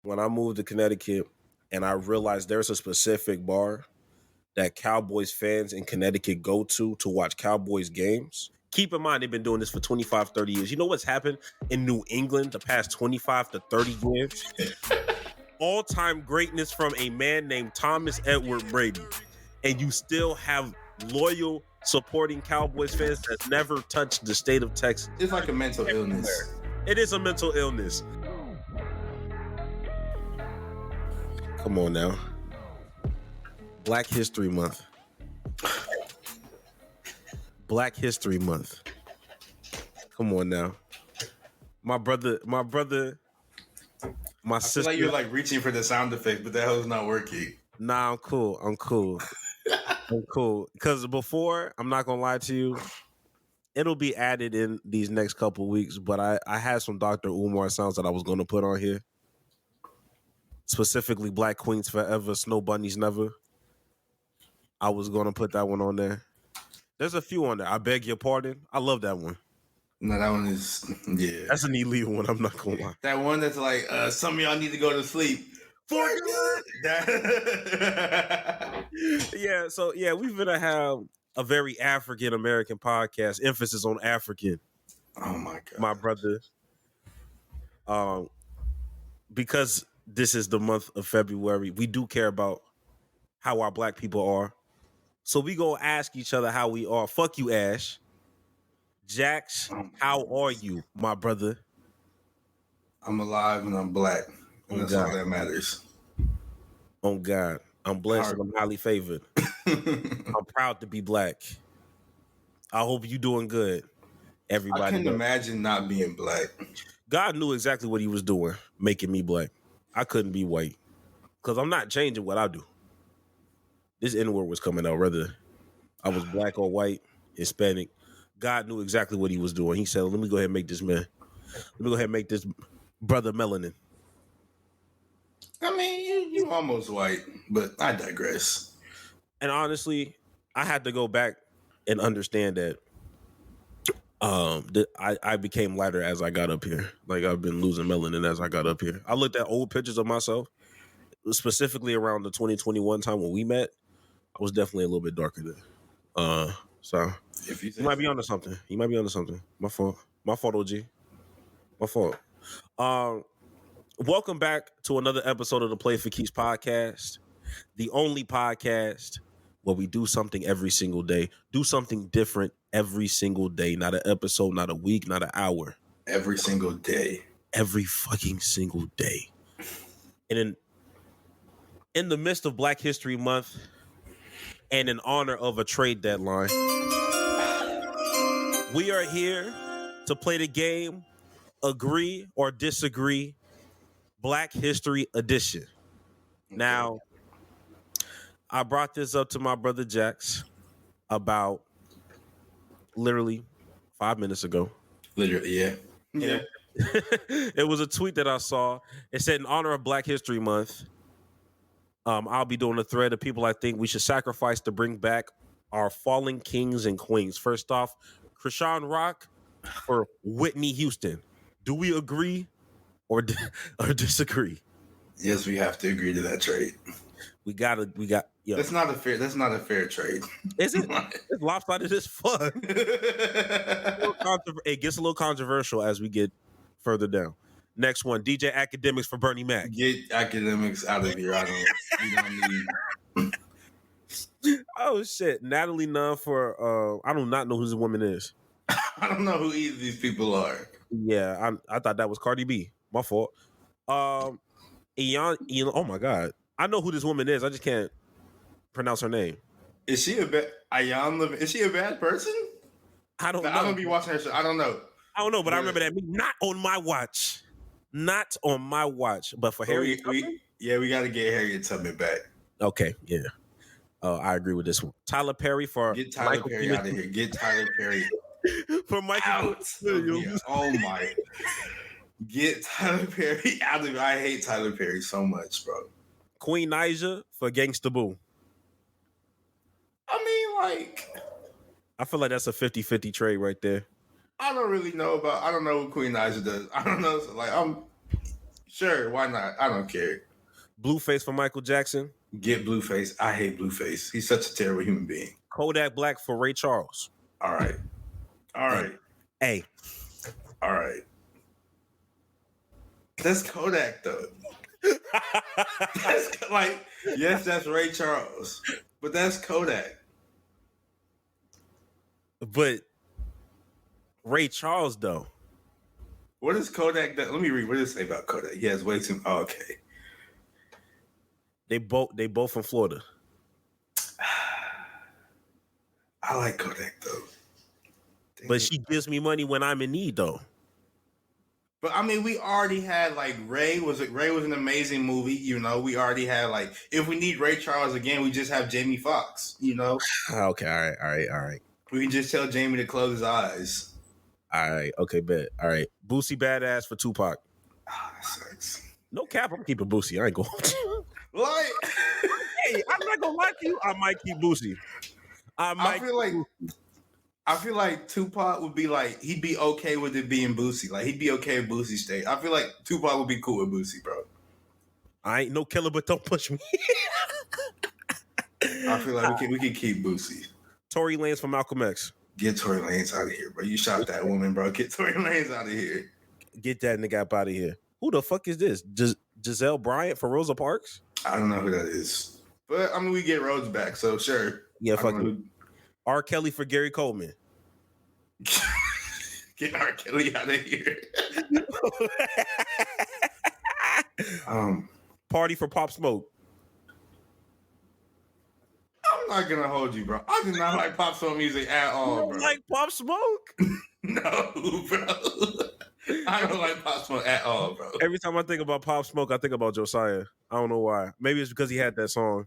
when I moved to Connecticut and I realized there's a specific bar that Cowboys fans in Connecticut go to watch Cowboys games. Keep in mind, they've been doing this for 25, 30 years. You know what's happened in New England the past 25 to 30 years? All-time greatness from a man named Thomas Edward Brady. And you still have loyal, supporting Cowboys fans that never touched the state of Texas. It's like a mental illness. It is a mental illness. Come on now. Black History Month. Black History Month. Come on now. My brother, my sister. I feel like you're like reaching for the sound effect, but that hell's not working. Nah, I'm cool. Because before, I'm not gonna lie to you, it'll be added in these next couple weeks, but I had some Dr. Umar sounds that I was gonna put on here. Specifically Black Queens Forever, Snow Bunnies Never. I was gonna put that one on there. There's a few on there. I Beg Your Pardon. I love that one. No, that one is, yeah. That's an illegal one, I'm not gonna lie. That one that's like, some of y'all need to go to sleep. For good. Yeah, so yeah, we're gonna have a very African American podcast, emphasis on African. Oh my God. My brother. Because this is the month of February, we do care about how our black people are. So we gonna ask each other how we are. Fuck you, Ash. Jax, how are you, my brother? I'm alive and I'm black. And that's all that matters. Oh God. I'm blessed and I'm highly favored. I'm proud to be black. I hope you doing good. Everybody. I couldn't imagine not being black. God knew exactly what he was doing, making me black. I couldn't be white. Because I'm not changing what I do. This N-word was coming out, whether I was black or white, Hispanic. God knew exactly what he was doing. He said, let me go ahead and make this man. Let me go ahead and make this brother melanin. I mean, you almost white, but I digress. And honestly, I had to go back and understand that I became lighter as I got up here. Like, I've been losing melanin as I got up here. I looked at old pictures of myself, specifically around the 2021 time when we met. I was definitely a little bit darker then. So you might be onto something. You might be onto something. My fault. My fault, OG. My fault. Welcome back to another episode of the Play for Keeps podcast, the only podcast where we do something every single day, do something different every single day, not an episode, not a week, not an hour. Every single day. Every fucking single day. And in the midst of Black History Month and in honor of a trade deadline, we are here to play the game Agree or Disagree Black History Edition. Now, I brought this up to my brother Jax about literally 5 minutes ago. Literally, yeah. Yeah. It was a tweet that I saw. It said, in honor of Black History Month, I'll be doing a thread of people I think we should sacrifice to bring back our fallen kings and queens. First off, Krishan Rock or Whitney Houston. Do we agree or disagree? Yes, we have to agree to that trade. We got. Yo. That's not a fair trade. Is it? It's lopsided as fuck. It gets a little controversial as we get further down. Next one, DJ Academics for Bernie Mac. Get Academics out of here. We don't need. Oh shit, Natalie Nunn for I do not know who this woman is. I don't know who either of these people are. Yeah, I thought that was Cardi B. My fault. Ian, oh my God, I know who this woman is. I just can't pronounce her name. Is she a Is she a bad person? I don't know. I don't be watching her show. I don't know. But I remember that. Not on my watch. Not on my watch. But for Harriet Tubman? We got to get Harriet Tubman back. Okay, yeah. I agree with this one. Tyler Perry for Get Tyler Michael Perry out of here. Get Tyler Perry for Michael out. Oh my. Get Tyler Perry out of here. I hate Tyler Perry so much, bro. Queen Naija for Gangsta Boo. I mean, like, I feel like that's a 50-50 trade right there. I don't know what Queen Naija does. I don't know. So, like, Sure, why not? I don't care. Blueface for Michael Jackson. Get Blueface. I hate Blueface. He's such a terrible human being. Kodak Black for Ray Charles. All right. All right. Hey. All right. That's Kodak, though. That's like, yes, that's Ray Charles, but that's Kodak. But Ray Charles, though. What is Kodak? Let me read. What does it say about Kodak? He has way too. Oh, okay. They both from Florida. I like Kodak though. But she gives me money when I'm in need, though. But I mean, we already had like Ray was an amazing movie. You know, we already had like if we need Ray Charles again, we just have Jamie Foxx. You know. Okay. All right. We can just tell Jamie to close his eyes. All right. Okay, bet. All right. Boosie Badass for Tupac. Oh, that sucks. No cap. I'm keeping Boosie. I ain't going. Like, hey, I'm not gonna lie to you. I might keep Boosie. I feel like Tupac would be like he'd be okay with it being Boosie. Like he'd be okay with Boosie stay. I feel like Tupac would be cool with Boosie, bro. I ain't no killer, but don't push me. I feel like we can keep Boosie. Tory Lanez for Malcolm X. Get Tory Lanez out of here, bro. You shot that woman, bro. Get Tory Lanez out of here. Get that nigga up out of here. Who the fuck is this? Giselle Bryant for Rosa Parks? I don't know who that is. But, I mean, we get Rhodes back, so sure. Yeah, fuck it. R. Kelly for Gary Coleman. Get R. Kelly out of here. Party for Pop Smoke. I'm not going to hold you, bro. I do not like Pop Smoke music at all, You don't bro. like Pop Smoke? No, bro. I don't like Pop Smoke at all, bro. Every time I think about Pop Smoke, I think about Josiah. I don't know why. Maybe it's because he had that song.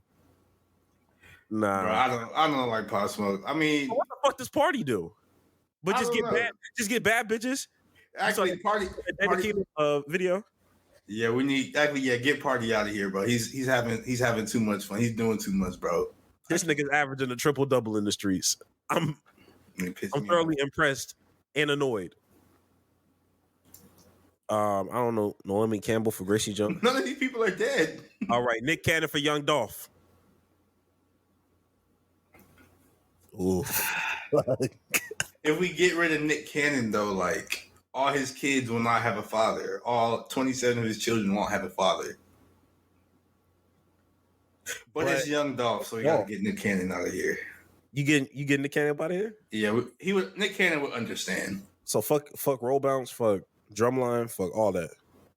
Nah, bro, I don't like Pop Smoke. I mean, what the fuck does Party do? But just get bad bitches. Actually, Party video. Yeah, we need get Party out of here, bro. He's having too much fun. He's doing too much, bro. This nigga's averaging a triple double in the streets. I'm thoroughly impressed and annoyed. I don't know. Naomi Campbell for Gracie Jones. None of these people are dead. All right, Nick Cannon for Young Dolph. Ooh. If we get rid of Nick Cannon, though, like all his kids will not have a father. All 27 of his children won't have a father. But it's Young Dolph, so we gotta get Nick Cannon out of here. You getting Nick Cannon out of here? Yeah, Nick Cannon would understand. So fuck roll bounce, fuck drumline, fuck all that.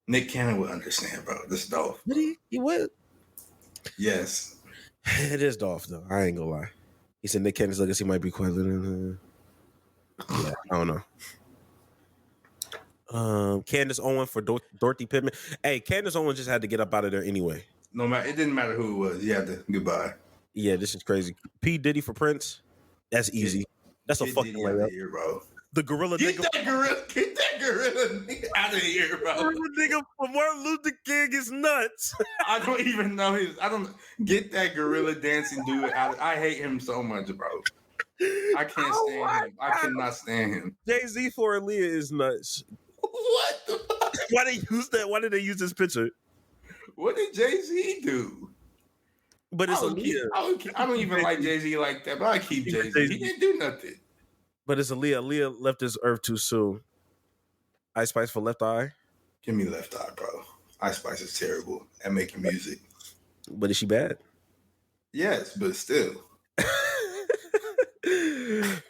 Nick Cannon would understand, bro. This is Dolph. He would? Yes. It is Dolph, though. I ain't gonna lie. He said Nick Cannon's legacy might be quite little. Yeah, I don't know. Candace Owens for Dorothy Pittman. Hey, Candace Owens just had to get up out of there anyway. No matter, it didn't matter who it was. You had to goodbye. Yeah, this is crazy. P. Diddy for Prince. That's easy. That's a fucking layup, here, bro. The gorilla get nigga. Get that gorilla nigga out of here, bro. Gorilla nigga from Martin Luther King is nuts. I don't even know get that gorilla dancing dude out. I hate him so much, bro. I can't stand him. I cannot stand him. Jay-Z for Aaliyah is nuts. What the fuck? Why they use that? Why did they use this picture? What did Jay-Z do? But it's Aaliyah. I don't even like Jay-Z like that, but I keep Jay-Z. He didn't do nothing. But it's Aaliyah. Aaliyah left this earth too soon. Ice Spice for Left Eye. Give me Left Eye, bro. Ice Spice is terrible at making music. But is she bad? Yes, but still.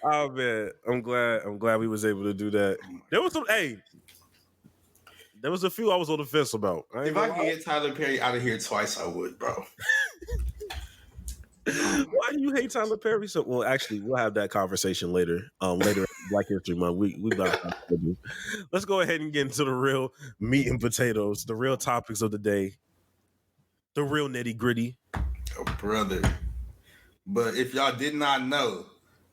Oh man, I'm glad we was able to do that. There was there was a few I was on the fence about. If I could get Tyler Perry out of here twice, I would, bro. Why do you hate Tyler Perry so? Well, actually, we'll have that conversation later. Later in Black History Month, we let's go ahead and get into the real meat and potatoes, the real topics of the day, the real nitty gritty. Oh, brother! But if y'all did not know,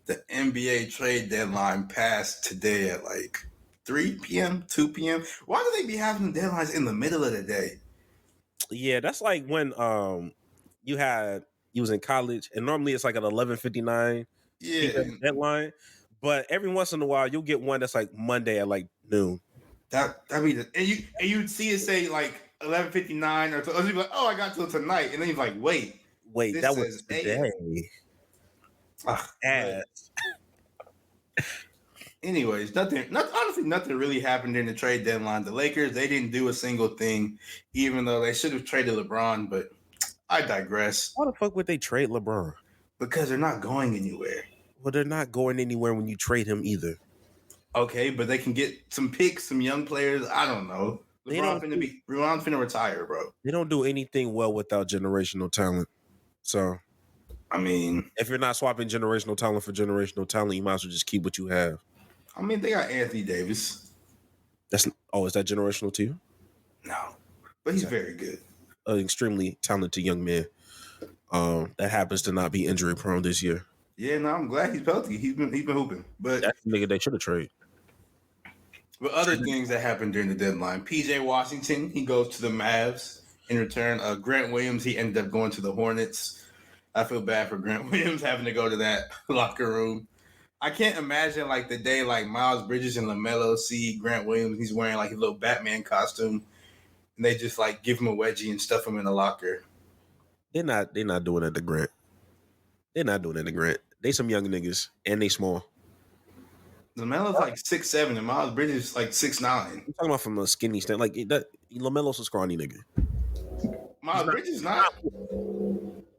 the NBA trade deadline passed today at like 3 p.m., 2 p.m. Why do they be having deadlines in the middle of the day? Yeah, that's like when you was in college, and normally it's like at 11:59 deadline. But every once in a while, you'll get one that's like Monday at like noon. And you'd see it say like 11:59 or so. He's like, oh, I got till tonight, and then he's like, wait, this that was says today. AM. Ass. Anyways, honestly, nothing really happened in the trade deadline. The Lakers, they didn't do a single thing, even though they should have traded LeBron, but I digress. Why the fuck would they trade LeBron? Because they're not going anywhere. Well, they're not going anywhere when you trade him either. Okay, but they can get some picks, some young players. I don't know. LeBron's finna retire, bro. They don't do anything well without generational talent. So, I mean, if you're not swapping generational talent for generational talent, you might as well just keep what you have. I mean, they got Anthony Davis. Is that generational to you? No, but he's very good. An extremely talented young man. That happens to not be injury prone this year. Yeah, no, I'm glad he's healthy. He's been hooping, but that's the nigga they should have traded. But other things that happened during the deadline: PJ Washington, he goes to the Mavs in return. Grant Williams, he ended up going to the Hornets. I feel bad for Grant Williams having to go to that locker room. I can't imagine like the day like Miles Bridges and LaMelo see Grant Williams. He's wearing like a little Batman costume, and they just like give him a wedgie and stuff him in the locker. They're not doing that to Grant. They're not doing that to Grant. They some young niggas and they small. LaMelo's like 6'7", and Miles Bridges is like 6'9". I'm talking about from a skinny stand. Like that, LaMelo's a scrawny nigga. Miles Bridges not.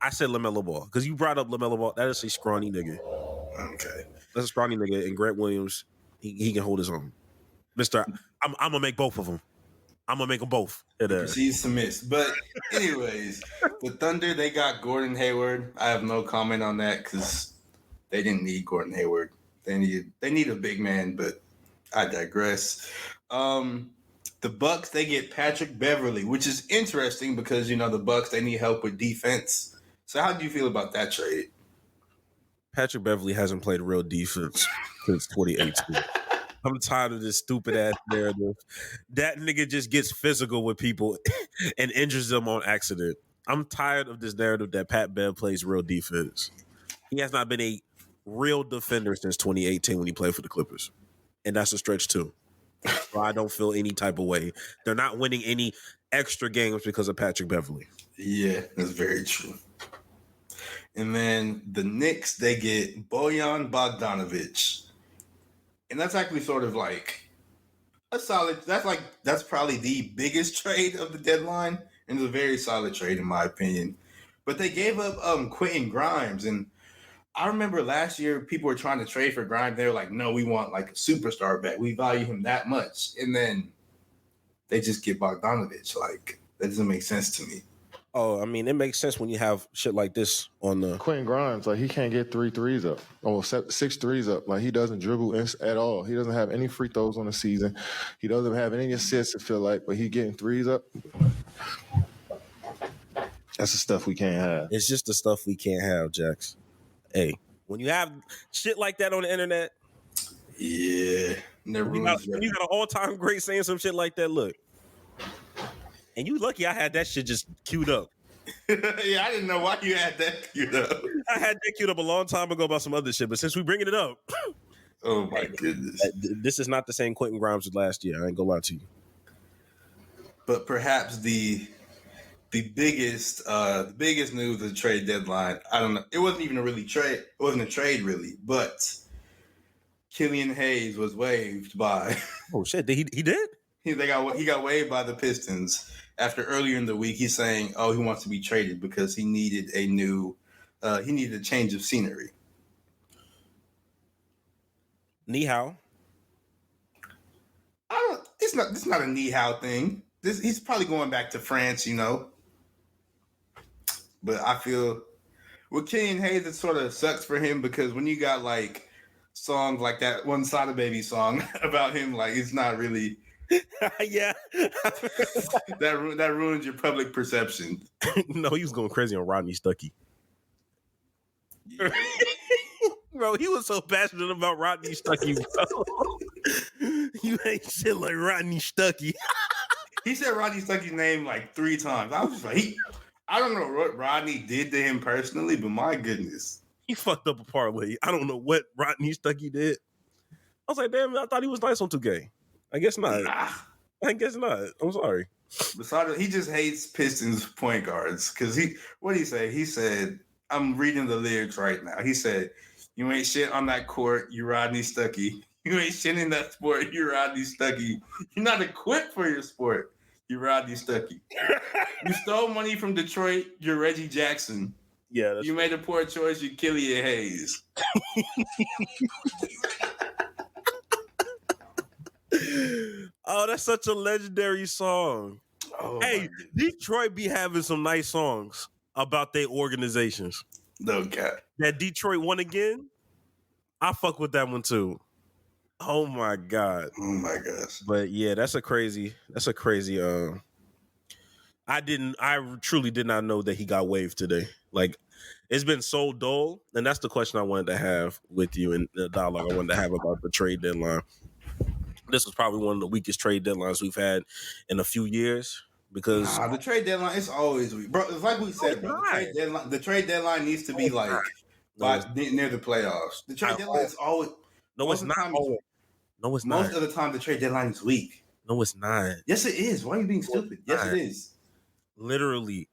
I said LaMelo Ball because you brought up LaMelo Ball. That is a scrawny nigga. Okay, that's a scrawny nigga. And Grant Williams, he can hold his own. Mister, I'm gonna make both of them. I'm gonna make them both. Proceeds to miss. But anyways, the Thunder, they got Gordon Hayward. I have no comment on that because they didn't need Gordon Hayward. They need a big man, but I digress. The Bucks, they get Patrick Beverley, which is interesting because the Bucks, they need help with defense. So how do you feel about that trade? Patrick Beverley hasn't played real defense since 2018. I'm tired of this stupid ass narrative. That nigga just gets physical with people and injures them on accident. I'm tired of this narrative that Pat Bev plays real defense. He has not been a real defender since 2018 when he played for the Clippers. And that's a stretch too. So I don't feel any type of way. They're not winning any extra games because of Patrick Beverley. Yeah, that's very true. And then the Knicks, they get Bojan Bogdanović. And that's actually sort of like a solid, that's probably the biggest trade of the deadline. And it's a very solid trade in my opinion. But they gave up Quentin Grimes, and I remember last year people were trying to trade for Grimes. They were like, no, we want like a superstar back. We value him that much. And then they just get Bogdanović. Like, that doesn't make sense to me. Oh, I mean, it makes sense when you have shit like this on the... Quentin Grimes, like, he can't get 3 threes up, or 6 threes up. Like, he doesn't dribble at all. He doesn't have any free throws on the season. He doesn't have any assists, I feel like, but he getting threes up. That's the stuff we can't have. It's just the stuff we can't have, Jax. Hey, when you have shit like that on the internet... Yeah. You got an all-time great saying some shit like that, look. And you lucky I had that shit just queued up. Yeah, I didn't know why you had that queued up. I had that queued up a long time ago about some other shit, but since we bringing it up... Oh, my goodness. This is not the same Quentin Grimes as last year. I ain't gonna lie to you. But perhaps the biggest news of the trade deadline, I don't know. It wasn't even a really trade. It wasn't a trade, really. But Killian Hayes was waived by... Oh, shit. He did? He got waived by the Pistons after earlier in the week he's saying, oh, he wants to be traded because he needed a change of scenery. Ni hao? It's not a ni hao thing. He's probably going back to France, But I feel with Killian Hayes, it sort of sucks for him because when you got like songs like that one Sada Baby song about him, like it's not really. Yeah. that ruins your public perception. No, he was going crazy on Rodney Stuckey. Yeah. Bro, he was so passionate about Rodney Stuckey, bro. You ain't shit like Rodney Stuckey. He said Rodney Stuckey's name like 3 times. I was just like, I don't know what Rodney did to him personally, but my goodness. He fucked up a parlay. I don't know what Rodney Stuckey did. I was like, damn, I thought he was nice on 2K. I guess not. Nah. I guess not. I'm sorry. Besides, he just hates Pistons point guards because what did he say? He said, I'm reading the lyrics right now. He said, "You ain't shit on that court, you Rodney Stuckey. You ain't shit in that sport, you Rodney Stuckey. You're not equipped for your sport, you Rodney Stuckey. You stole money from Detroit, you're Reggie Jackson. Yeah, You made a poor choice, you Killian Hayes." Oh, that's such a legendary song. Oh, Hey, Detroit be having some nice songs about their organizations. no cap. That Detroit won again, I fuck with that one too. Oh my god. Oh my gosh. But yeah, that's a crazy. I truly did not know that he got waived today. Like, it's been so dull, and that's the question I wanted to have with you in the dialogue I wanted to have about the trade deadline. This was probably one of the weakest trade deadlines we've had in a few years because the trade deadline is always weak, bro. It's like we said, bro. The trade deadline needs to be like near the playoffs. The trade deadline is always no, it's not. No, it's not. Most of the time, the trade deadline is weak. No, it's not. Yes, it is. Why are you being stupid? Yes, it is. Literally,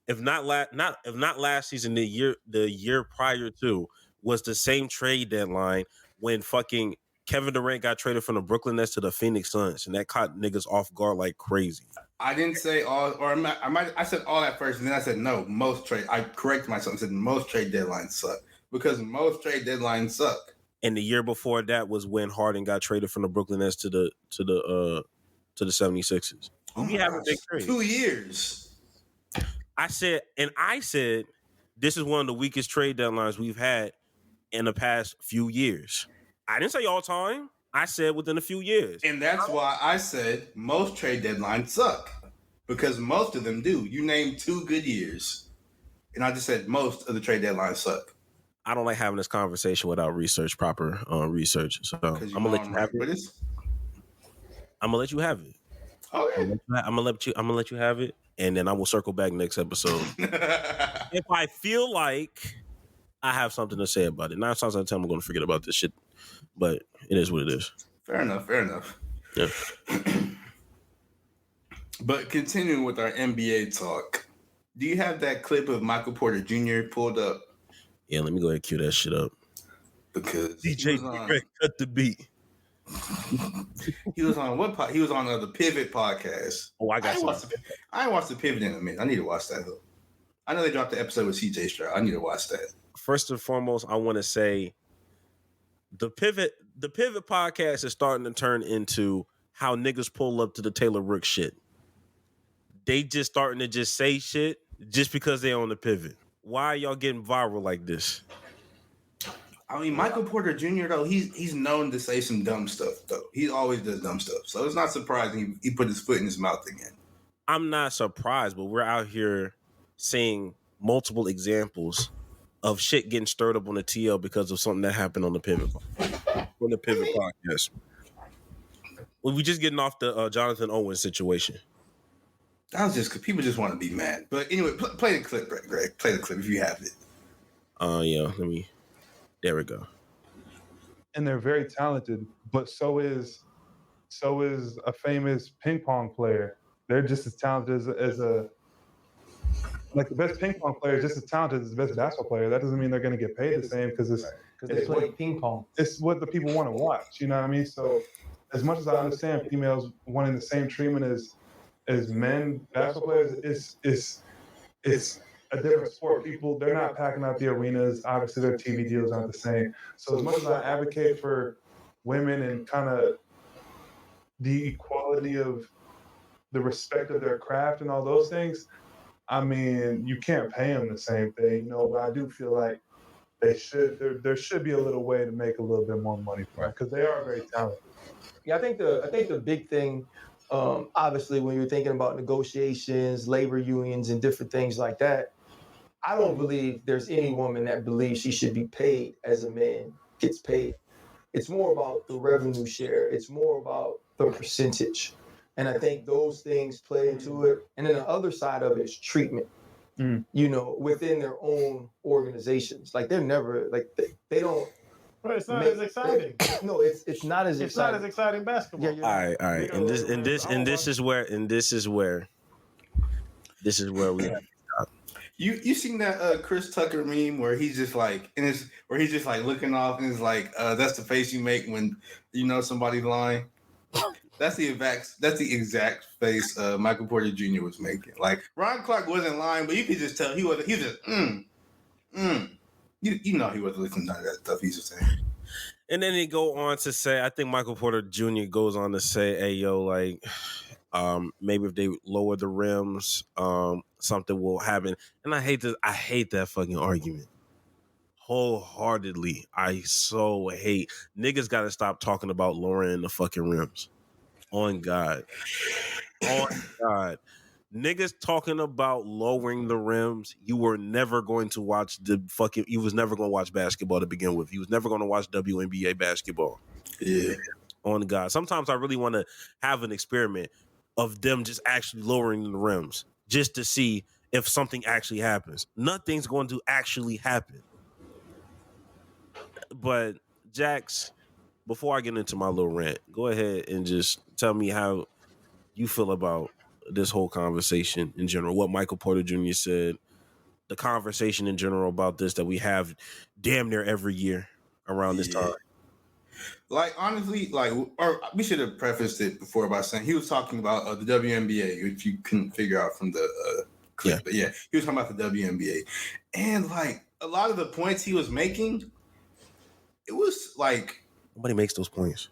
if not last season, the year prior to was the same trade deadline when fucking Kevin Durant got traded from the Brooklyn Nets to the Phoenix Suns, and that caught niggas off guard like crazy. I didn't say all, or I said all at first, and then I said no. Most trade. I corrected myself and said most trade deadlines suck because most trade deadlines suck. And the year before that was when Harden got traded from the Brooklyn Nets to the 76ers. Oh, we have a big trade. 2 years. I said this is one of the weakest trade deadlines we've had in the past few years. I didn't say all time. I said within a few years. And that's why I said most trade deadlines suck. Because most of them do. You named 2 good years. And I just said most of the trade deadlines suck. I don't like having this conversation without proper research. So I'm gonna let you have it. I'm gonna let you have it. Okay. I'm gonna let you have it, and then I will circle back next episode. If I feel like I have something to say about it. 9 times out of 10, I'm gonna forget about this shit. But it is what it is. Fair enough. Yeah. But continuing with our NBA talk, do you have that clip of Michael Porter Jr. pulled up? Yeah, let me go ahead and cue that shit up. Because DJ cut the beat. He was on what? He was on the Pivot podcast. Oh, I ain't watched the Pivot in a minute. I need to watch that though. I know they dropped the episode with CJ Stroud. I need to watch that. First and foremost, I want to say the Pivot podcast is starting to turn into how niggas pull up to the Taylor Rooks shit. They just starting to just say shit just because they on the Pivot. Why are y'all getting viral like this? I mean, Michael Porter Jr. though, he's known to say some dumb stuff though. He always does dumb stuff, so it's not surprising he put his foot in his mouth again. I'm not surprised, but we're out here seeing multiple examples of shit getting stirred up on the TL because of something that happened on the Pivot podcast. Well, we just getting off the Jonathan Owens situation. That was just because people just want to be mad. But anyway, play the clip, Greg. Play the clip if you have it. Yeah, there we go. And they're very talented, but so is a famous ping pong player. They're just as talented as the best ping pong player is just as talented as the best basketball player. That doesn't mean they're going to get paid the same because they play ping pong. It's what the people want to watch. You know what I mean? So as much as I understand females wanting the same treatment as men basketball players, it's a different sport. People, they're not packing out the arenas. Obviously, their TV deals aren't the same. So as much as I advocate for women and kind of the equality of the respect of their craft and all those things, I mean, you can't pay them the same thing, but I do feel like there should be a little way to make a little bit more money for it because they are very talented. Yeah, I think the big thing, obviously, when you're thinking about negotiations, labor unions, and different things like that, I don't believe there's any woman that believes she should be paid as a man gets paid. It's more about the revenue share. It's more about the percentage. And I think those things play into it. And then the other side of it is treatment, within their own organizations. Like they're never, like they don't Right, it's not as exciting. No, it's not as It's not exciting. as exciting basketball. Yeah, you're All right. right. You know, And this is where we have. You seen that Chris Tucker meme where he's just like looking off and is like that's the face you make when you know somebody's lying. That's the exact face Michael Porter Jr. was making. Like Ron Clark wasn't lying, but you could just tell he was just You know he wasn't listening to none of that stuff he's just saying. And then he go on to say, I think Michael Porter Jr. goes on to say, "Hey, yo, like, maybe if they lower the rims, something will happen." And I hate that fucking argument wholeheartedly. I so hate niggas. Got to stop talking about lowering the fucking rims. On God, niggas talking about lowering the rims. You were never going to watch you was never going to watch basketball to begin with. You was never going to watch WNBA basketball. Yeah. On God. Sometimes I really want to have an experiment of them just actually lowering the rims just to see if something actually happens. Nothing's going to actually happen. But Jax, before I get into my little rant, go ahead and just tell me how you feel about this whole conversation in general, what Michael Porter Jr. said, the conversation in general about this that we have damn near every year around this time. Like honestly, or we should have prefaced it before by saying he was talking about the WNBA, if you couldn't figure out from the clip. But yeah, he was talking about the WNBA, and like a lot of the points he was making, it was like nobody makes those points.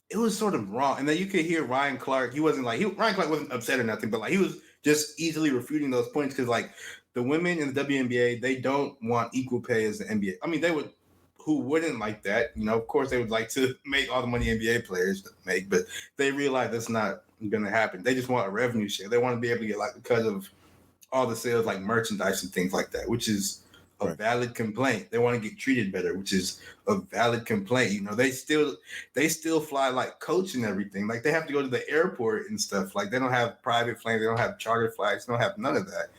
It was sort of wrong, and then you could hear Ryan Clark. Ryan Clark wasn't upset or nothing, but like he was just easily refuting those points because like the women in the WNBA, they don't want equal pay as the NBA. I mean, who wouldn't like that? You know, of course they would like to make all the money NBA players make, but they realize that's not going to happen. They just want a revenue share. They want to be able to get like because of all the sales like merchandise and things like that, which is a valid complaint. They want to get treated better, which is a valid complaint. You know, they still fly like coach and everything. Like they have to go to the airport and stuff. Like they don't have private planes. They don't have charter flights. They don't have none of that.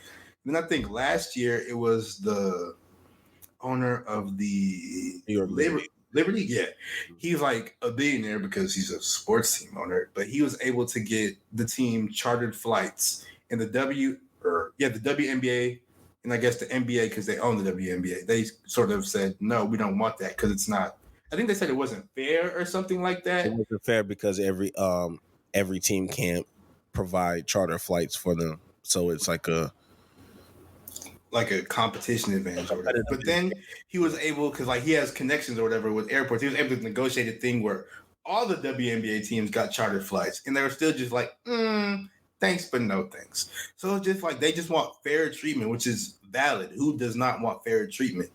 And then I think last year it was the owner of the Liberty. Yeah. He's like a billionaire because he's a sports team owner, but he was able to get the team chartered flights in the WNBA. And I guess the NBA, because they own the WNBA, they sort of said, no, we don't want that because it's not. I think they said it wasn't fair or something like that. It wasn't fair because every team can't provide charter flights for them. So it's like a competition advantage or whatever. But then he was able, because like he has connections or whatever with airports, he was able to negotiate a thing where all the WNBA teams got charter flights. And they were still just like, thanks, but no thanks. So it's just like they just want fair treatment, which is valid. Who does not want fair treatment?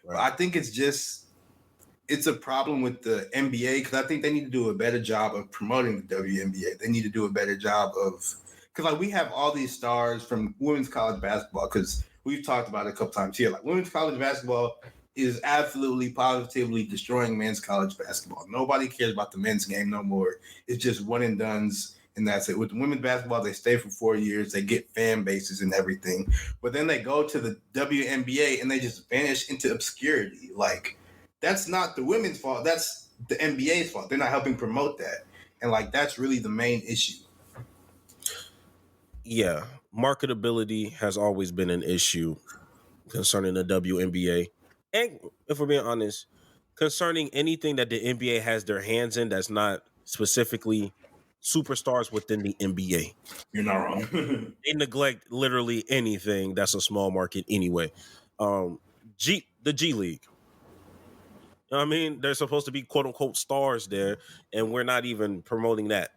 Right. But I think it's a problem with the NBA because I think they need to do a better job of promoting the WNBA. They need to do a better job because like we have all these stars from women's college basketball because we've talked about it a couple times here. Like women's college basketball is absolutely positively destroying men's college basketball. Nobody cares about the men's game no more. It's just one and dones. And that's it. With women's basketball, they stay for 4 years. They get fan bases and everything. But then they go to the WNBA and they just vanish into obscurity. Like, that's not the women's fault. That's the NBA's fault. They're not helping promote that. And, like, that's really the main issue. Yeah. Marketability has always been an issue concerning the WNBA. And if we're being honest, concerning anything that the NBA has their hands in that's not specifically superstars within the NBA. You're not wrong. They neglect literally anything that's a small market anyway. The G League. You know what I mean? There's supposed to be quote unquote stars there, and we're not even promoting that.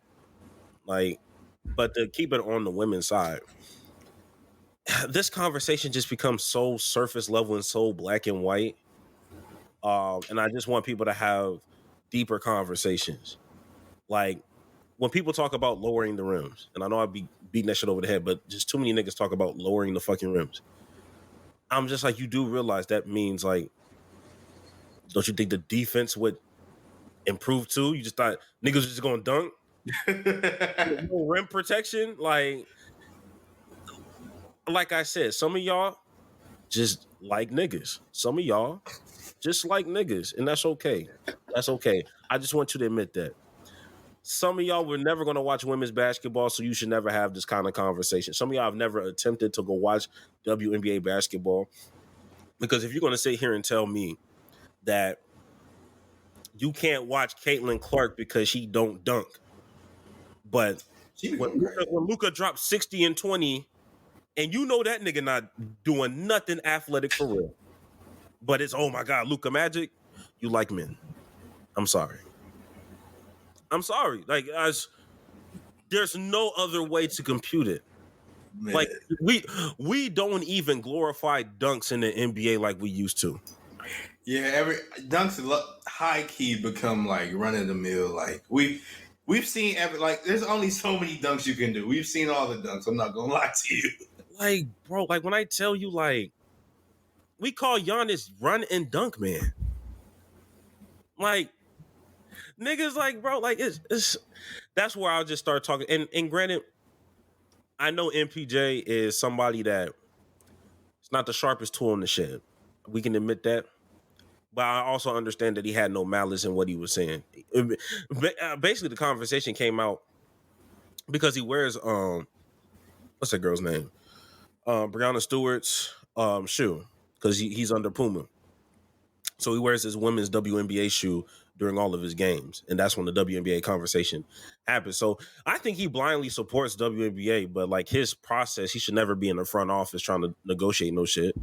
Like, but to keep it on the women's side, this conversation just becomes so surface level and so black and white. And I just want people to have deeper conversations. Like, when people talk about lowering the rims, and I know I'd be beating that shit over the head, but just too many niggas talk about lowering the fucking rims. I'm just like, you do realize that means, like, don't you think the defense would improve too? You just thought niggas was just going to dunk? No rim protection? Like I said, some of y'all just like niggas. Some of y'all just like niggas, and that's okay. That's okay. I just want you to admit that. Some of y'all were never going to watch women's basketball, so you should never have this kind of conversation. Some of y'all have never attempted to go watch WNBA basketball, because if you're going to sit here and tell me that you can't watch Caitlin Clark because she don't dunk, but She be when going crazy. Luka dropped 60 and 20, and you know that nigga not doing nothing athletic for real, but it's, oh my God, Luka Magic, you like men. I'm sorry. Like, there's no other way to compute it. Man. Like, we don't even glorify dunks in the NBA like we used to. Yeah, every dunks high key become like run of the mill. Like we've seen like there's only so many dunks you can do. We've seen all the dunks. I'm not gonna lie to you. Like, bro, like when I tell you, like, we call Giannis run and dunk man. Like, niggas, like, bro, like it's that's where I'll just start talking. And granted, I know MPJ is somebody that it's not the sharpest tool in the shed. We can admit that. But I also understand that he had no malice in what he was saying. Basically, the conversation came out because he wears what's that girl's name? Breonna Stewart's shoe, because he's under Puma. So he wears his women's WNBA shoe during all of his games, and that's when the WNBA conversation happens. So I think he blindly supports WNBA, but like his process, he should never be in the front office trying to negotiate no shit.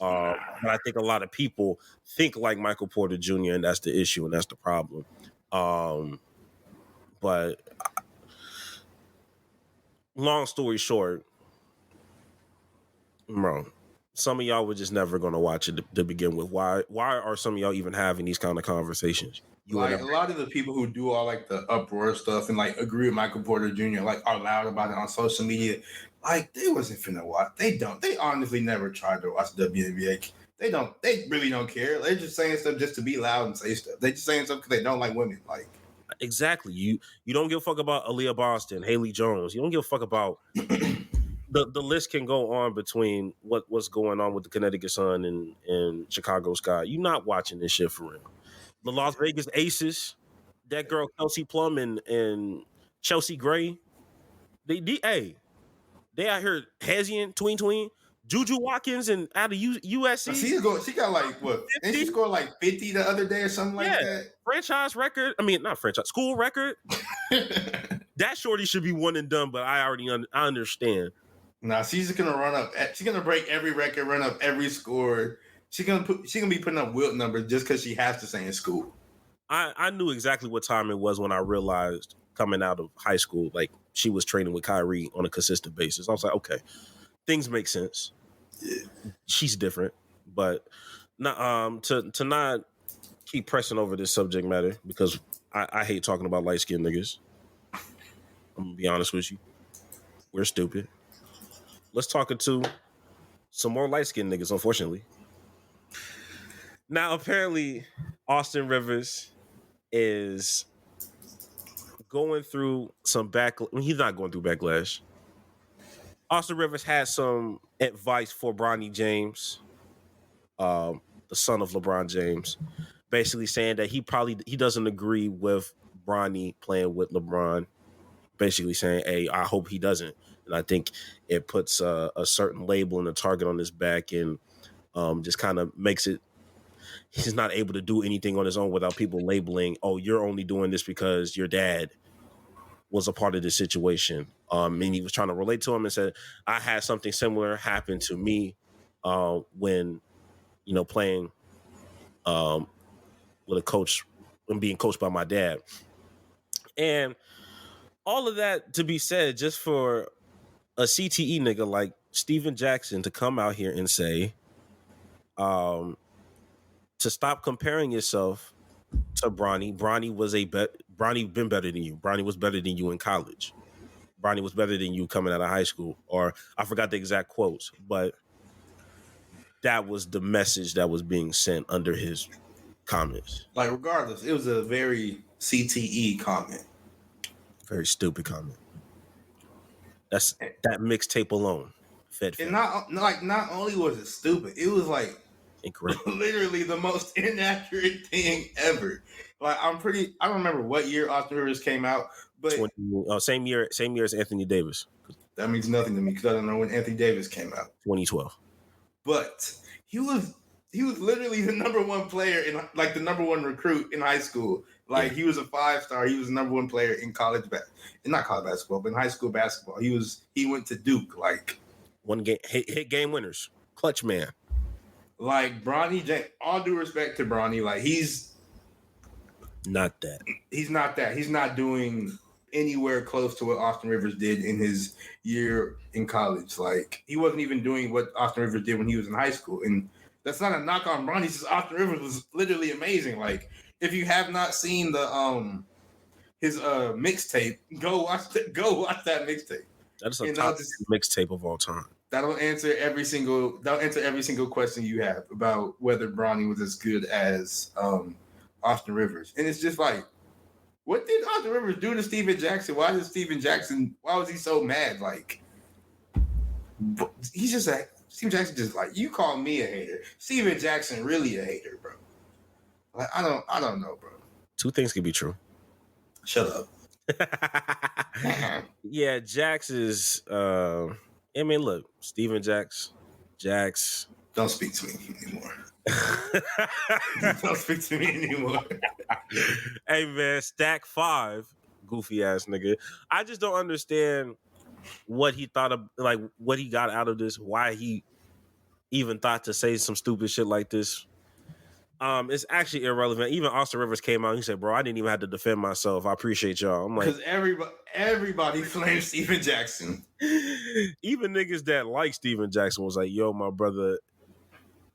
But I think a lot of people think like Michael Porter Jr., and that's the issue, and that's the problem. But long story short, bro, some of y'all were just never going to watch it to begin with. Why are some of y'all even having these kind of conversations? Like a lot of the people who do all like the uproar stuff and like agree with Michael Porter Jr. like are loud about it on social media. Like they wasn't finna watch. They honestly never tried to watch WNBA. They really don't care. They're just saying stuff just to be loud and say stuff. They just saying stuff because they don't like women. Like exactly. You don't give a fuck about Aaliyah Boston, Haley Jones. You don't give a fuck about the list can go on between what's going on with the Connecticut Sun and Chicago Sky. You're not watching this shit for real. The Las Vegas Aces, that girl Kelsey Plum and Chelsea Gray, they out here Hezzy tween, Juju Watkins and out of USC. She got like what? And she scored like 50 the other day or something like that. Franchise record. I mean, not franchise, school record. That shorty should be one and done, but I understand. Nah, she's gonna run up. She's gonna break every record, run up every score. She's gonna be putting up Wilt numbers just because she has to stay in school. I knew exactly what time it was when I realized coming out of high school, like she was training with Kyrie on a consistent basis. I was like, okay, things make sense. Yeah. She's different, but not to not keep pressing over this subject matter because I hate talking about light skinned niggas. I'm gonna be honest with you, we're stupid. Let's talk to some more light skinned niggas. Unfortunately, now apparently Austin Rivers is going through some he's not going through backlash. Austin Rivers has some advice for Bronny James, the son of LeBron James, basically saying that he doesn't agree with Bronny playing with LeBron. Basically saying, hey, I hope he doesn't. And I think it puts a certain label and a target on his back and just kind of makes it he's not able to do anything on his own without people labeling, oh, you're only doing this because your dad was a part of this situation. And he was trying to relate to him and said, I had something similar happen to me when, playing with a coach and being coached by my dad. And all of that to be said, just for a CTE nigga like CTEphen Jackson to come out here and say, to stop comparing yourself to Bronny. Bronny been better than you. Bronny was better than you in college. Bronny was better than you coming out of high school. Or I forgot the exact quotes, but that was the message that was being sent under his comments. Like regardless, it was a very CTE comment. Very stupid comment. That's that mixtape alone. Fed. And not only was it stupid, it was like Incorrect. Literally the most inaccurate thing ever. Like I don't remember what year Austin Rivers came out, but Same year as Anthony Davis. that means nothing to me because I don't know when Anthony Davis came out. 2012. But he was literally the number one player in like the number one recruit in high school. Like he was a 5-star. He was the number one player in not college basketball, but in high school basketball. He went to Duke. Like one game hit game winners. Clutch man. Like Bronny James, all due respect to Bronny, like he's not that. He's not that. He's not doing anywhere close to what Austin Rivers did in his year in college. Like he wasn't even doing what Austin Rivers did when he was in high school. And that's not a knock on Bronny. It's just Austin Rivers was literally amazing. Like if you have not seen the his mixtape, go watch that mixtape. That's a top mixtape of all time. That'll answer every single question you have about whether Bronny was as good as Austin Rivers. And it's just like, what did Austin Rivers do to Stephen Jackson? Why was he so mad? Like, he's just like, Stephen Jackson just like, you call me a hater. Stephen Jackson really a hater, bro. Like, I don't know, bro. Two things can be true. Shut up. Yeah, Jax is I mean, look, Stephen Jax. Don't speak to me anymore. Don't speak to me anymore. Hey man, stack 5, goofy ass nigga. I just don't understand what he thought of, like what he got out of this, why he even thought to say some stupid shit like this. It's actually irrelevant. Even Austin Rivers came out and he said, bro, I didn't even have to defend myself. I appreciate y'all. I'm like, because everybody flames Stephen Jackson. Even niggas that like Stephen Jackson was like, yo, my brother,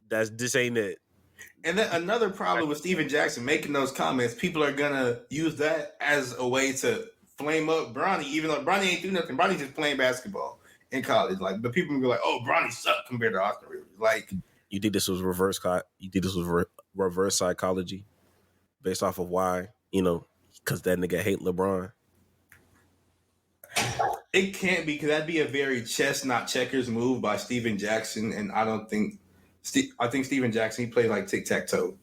this ain't it. And then another problem with Stephen Jackson making those comments, people are gonna use that as a way to flame up Bronny, even though Bronny ain't do nothing. Bronny's just playing basketball in college. Like, but people will be like, oh, Bronny sucked compared to Austin Rivers. Like, you think this was reverse psychology based off of why, because that nigga hate LeBron? It can't be, because that'd be a very chess, not checkers move by Stephen Jackson. And I think Stephen Jackson, he played like tic-tac-toe.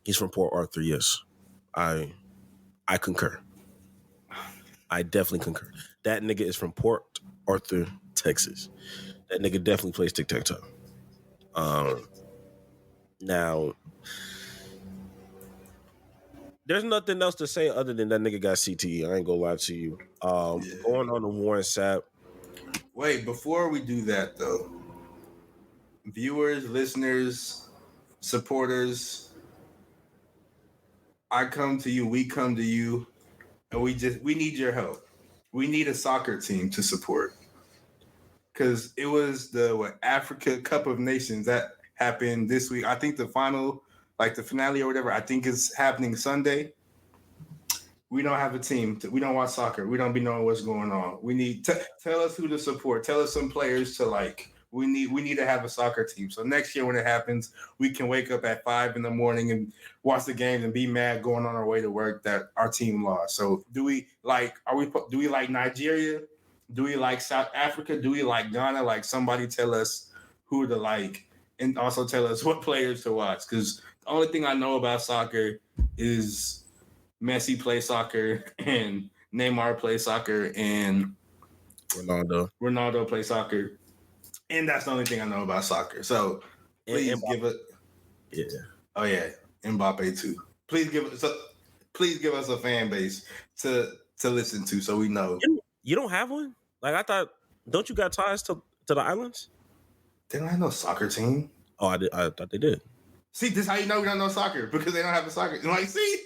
He's from Port Arthur, yes. I concur. I definitely concur. That nigga is from Port Arthur, Texas. That nigga definitely plays tic-tac-toe. Now, there's nothing else to say other than that nigga got CTE. I ain't gonna lie to you. Going on to Warren Sapp. Wait, before we do that though, viewers, listeners, supporters, we come to you, and we need your help. We need a soccer team to support. Because it was the Africa Cup of Nations that happened this week. I think the final, like the finale or whatever, I think is happening Sunday. We don't have a team. We don't watch soccer. We don't be knowing what's going on. We need tell us who to support. Tell us some players to like. We need to have a soccer team. So next year when it happens, we can wake up at 5 a.m. and watch the games and be mad going on our way to work that our team lost. So do we like Nigeria? Do we like South Africa? Do we like Ghana? Like, somebody tell us who to like, and also tell us what players to watch. Because the only thing I know about soccer is Messi plays soccer and Neymar plays soccer and Ronaldo plays soccer. And that's the only thing I know about soccer. So please give it. Yeah. Oh yeah, Mbappe too. Please give us a fan base to listen to so we know. You don't have one? Like, I thought, don't you got ties to the islands? They don't have no soccer team. Oh, I thought they did. See, this is how you know we don't know soccer, because they don't have a soccer. Like, see?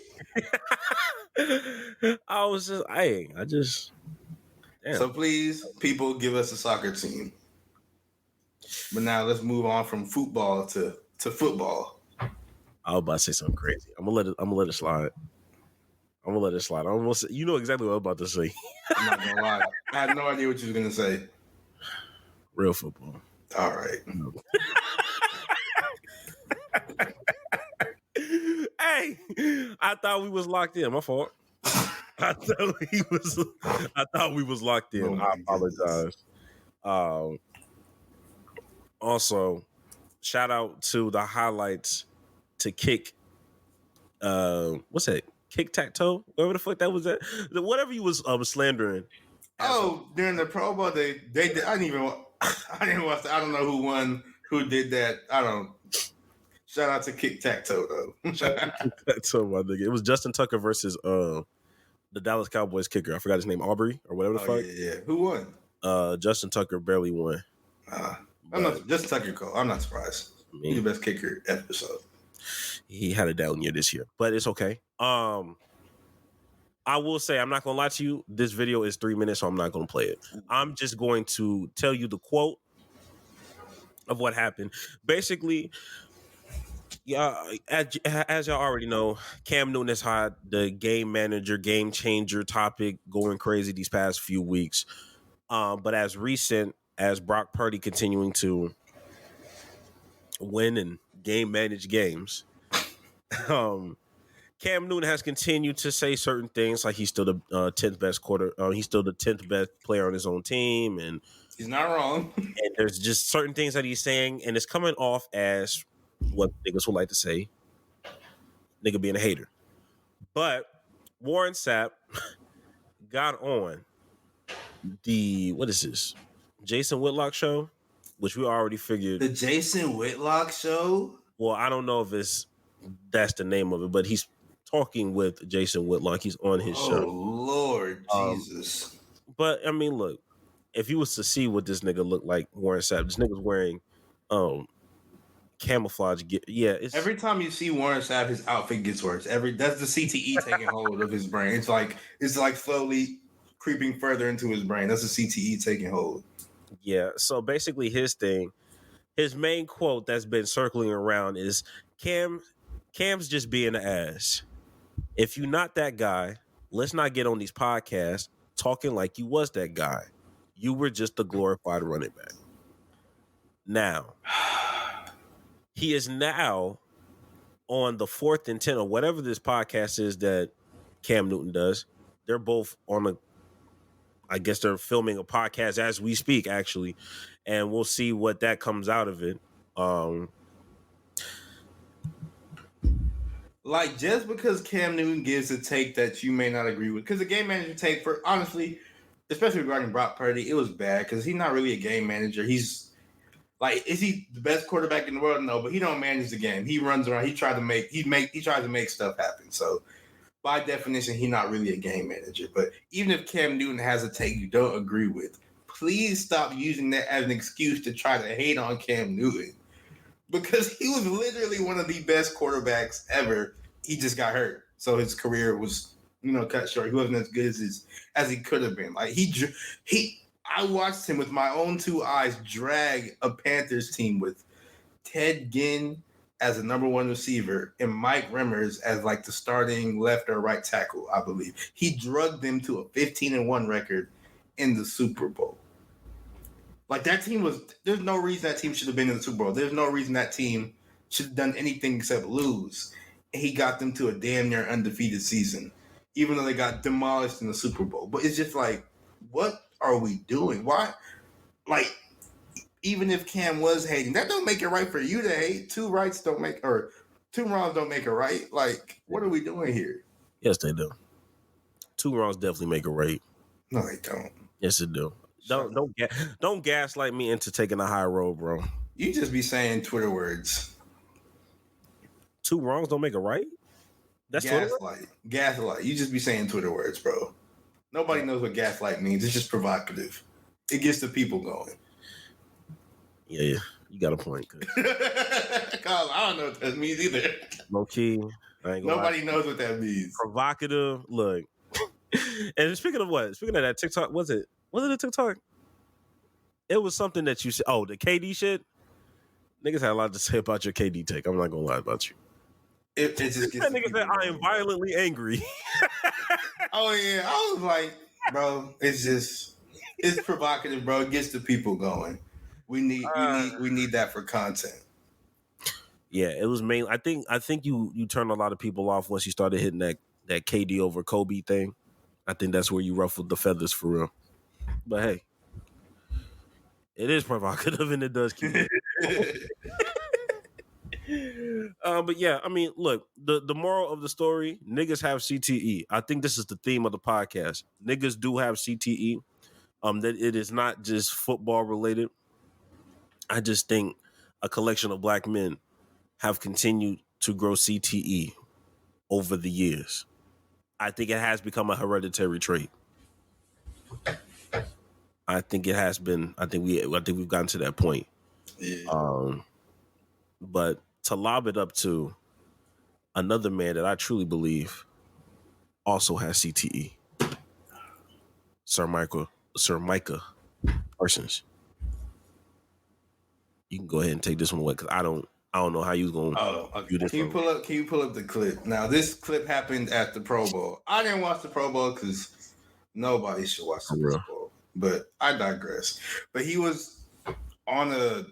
Damn. So please, people, give us a soccer team. But now let's move on from football to football. I was about to say something crazy. I'm gonna let it slide. You know exactly what I was about to say. I'm not gonna lie. I had no idea what you were gonna say. Real football. All right. Hey, I thought we was locked in. My fault. I thought we was locked in. I apologize. Also, shout out to the highlights to kick. What's that? Kick tack toe? Whatever the fuck that was. That whatever you was slandering. Oh, during the Pro Bowl, they did, I didn't watch. I don't know who won. Who did that? I don't. Shout out to Kick Tack Toe though. So my nigga, it was Justin Tucker versus the Dallas Cowboys kicker. I forgot his name, Aubrey or whatever the fuck. Yeah. Who won? Justin Tucker barely won. I'm not just Tucker Cole. I'm not surprised. He's the best kicker ever. So he had a down year this year, but it's okay. I will say, I'm not gonna lie to you. This video is 3 minutes, so I'm not gonna play it. I'm just going to tell you the quote of what happened. Basically, yeah, as y'all already know, Cam Newton has had the game manager, game changer topic going crazy these past few weeks. But as recent as Brock Purdy continuing to win and game manage games, Cam Newton has continued to say certain things, like he's still the 10th best he's still the 10th best player on his own team, and he's not wrong. And there's just certain things that he's saying, and it's coming off as what niggas would like to say, nigga being a hater. But Warren Sapp got on the Jason Whitlock show, which we already figured. The Jason Whitlock show? Well, I don't know if that's the name of it, but he's talking with Jason Whitlock. He's on his show. Oh, Lord Jesus. But, I mean, look, if you was to see what this nigga looked like, Warren Sapp, this nigga's wearing camouflage gear. Yeah. Every time you see Warren Sapp, his outfit gets worse. That's the CTE taking hold of his brain. It's like slowly creeping further into his brain. That's the CTE taking hold. Yeah. So basically his main quote that's been circling around is Cam's just being an ass. If you're not that guy, let's not get on these podcasts talking like you was that guy. You were just a glorified running back. Now, he is now on the 4th and 10 or whatever this podcast is that Cam Newton does. They're both on I guess they're filming a podcast as we speak, actually. And we'll see what that comes out of it. Like, just because Cam Newton gives a take that you may not agree with, because the game manager take, for honestly, especially regarding Brock Purdy, it was bad because he's not really a game manager. He's like, is he the best quarterback in the world? No, but he don't manage the game. He runs around. He tries to make stuff happen. So by definition, he's not really a game manager. But even if Cam Newton has a take you don't agree with, please stop using that as an excuse to try to hate on Cam Newton. Because he was literally one of the best quarterbacks ever. He just got hurt. So his career was, cut short. He wasn't as good as he could have been. Like I watched him with my own 2 eyes drag a Panthers team with Ted Ginn as the number 1 receiver and Mike Remmers as like the starting left or right tackle, I believe. He drugged them to a 15-1 record in the Super Bowl. Like, that team there's no reason that team should have been in the Super Bowl. There's no reason that team should have done anything except lose. And he got them to a damn near undefeated season, even though they got demolished in the Super Bowl. But it's just like, what are we doing? Why? Like, even if Cam was hating, that don't make it right for you to hate. 2 wrongs don't make it right. Like, what are we doing here? Yes, they do. 2 wrongs definitely make it right. No, they don't. Yes, they do. Don't gaslight me into taking a high road, bro. You just be saying Twitter words. 2 wrongs don't make it right? That's Gaslight. You just be saying Twitter words, bro. Nobody knows what gaslight means. It's just provocative. It gets the people going. Yeah. You got a point. I don't know what that means either. Low key. Nobody knows what that means. Provocative. Look. And speaking of what? Speaking of that TikTok, was it a TikTok? It was something that you said. Oh, the KD shit? Niggas had a lot to say about your KD take. I'm not going to lie about you. It just gets that nigga said, I am violently angry. Oh, yeah. I was like, bro, it's provocative, bro. It gets the people going. We need that for content. Yeah, it was mainly. I think you turned a lot of people off once you started hitting that KD over Kobe thing. I think that's where you ruffled the feathers for real. But hey, it is provocative and it does keep it. But yeah, I mean, look, the moral of the story: niggas have CTE. I think this is the theme of the podcast. Niggas do have CTE. That it is not just football related. I just think a collection of black men have continued to grow CTE over the years. I think it has become a hereditary trait. I think it has been. I think we've gotten to that point. Yeah. But to lob it up to another man that I truly believe also has CTE, Sir Micah Parsons. You can go ahead and take this one away because I don't know how you going to okay. Can you pull up the clip? Now this clip happened at the Pro Bowl. I didn't watch the Pro Bowl because nobody should watch the Pro Bowl. But I digress. But he was on a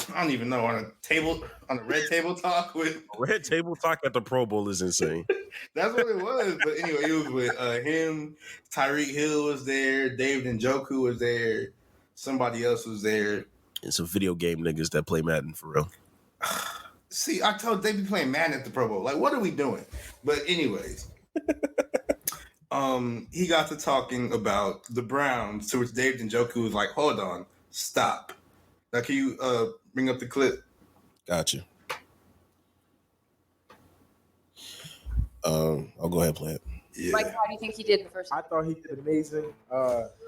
I don't even know, on a red table talk with Red Table Talk at the Pro Bowl is insane. That's what it was. But anyway, it was with him, Tyreek Hill was there, David Njoku was there, somebody else was there. And some video game niggas that play Madden for real. See, I told they be playing Madden at the Pro Bowl. Like, what are we doing? But anyways, he got to talking about the Browns, to which David Njoku was like, "Hold on, stop." Now, can you bring up the clip? Gotcha. I'll go ahead and play it. Yeah. Mike, how do you think he did in the first? I thought he did amazing.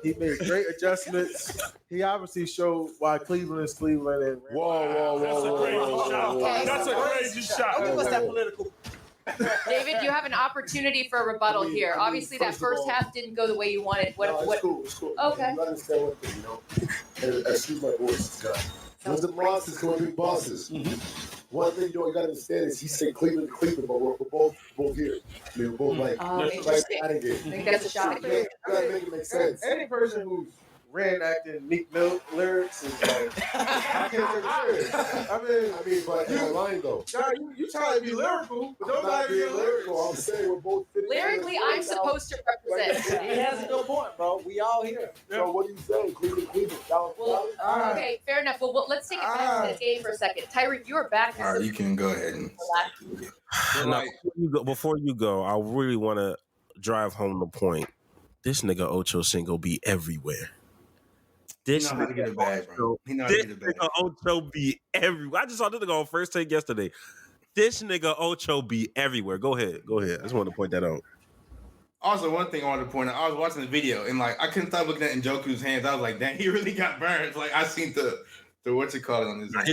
He made great adjustments. He obviously showed why Cleveland is Cleveland. And Whoa. That's a crazy shot. Don't give us that political. David, you have an opportunity for a rebuttal here. Obviously, that first half didn't go the way you wanted. It's cool. Okay. You understand one thing, and excuse my voice, guys. When the monsters going to be bosses, one thing you got to understand is he said Cleveland, but we're both here. I mean, we're both like Interesting. out of here. I think that's a shot. You gotta make it make sense. Any person who's reenacting Meek Mill lyrics is like, I can't take it serious. I mean, but you're lying though. You trying to be lyrical, but I'm not nobody being be lyrical. lyrical. I'm saying we're both fitting. Lyrically, I'm supposed to represent. He has a good point, bro. We all here. So what are you saying? Cleveland. Well, okay, fair enough. Well, let's take it back to the game for a second. Tyreek, you are back. All right, you can go ahead and. Now, before you go, I really want to drive home the point. This nigga Ocho Cinco be everywhere. This He know how to get it back, bro. He know how to get it back. nigga Ocho be everywhere. I just saw this nigga on First Take yesterday. This nigga Ocho be everywhere. Go ahead. I just want to point that out. Also, one thing I wanted to point out, I was watching the video and like I couldn't stop looking at Njoku's hands. I was like, damn, he really got burned. Like I seen the what you call it on his hand.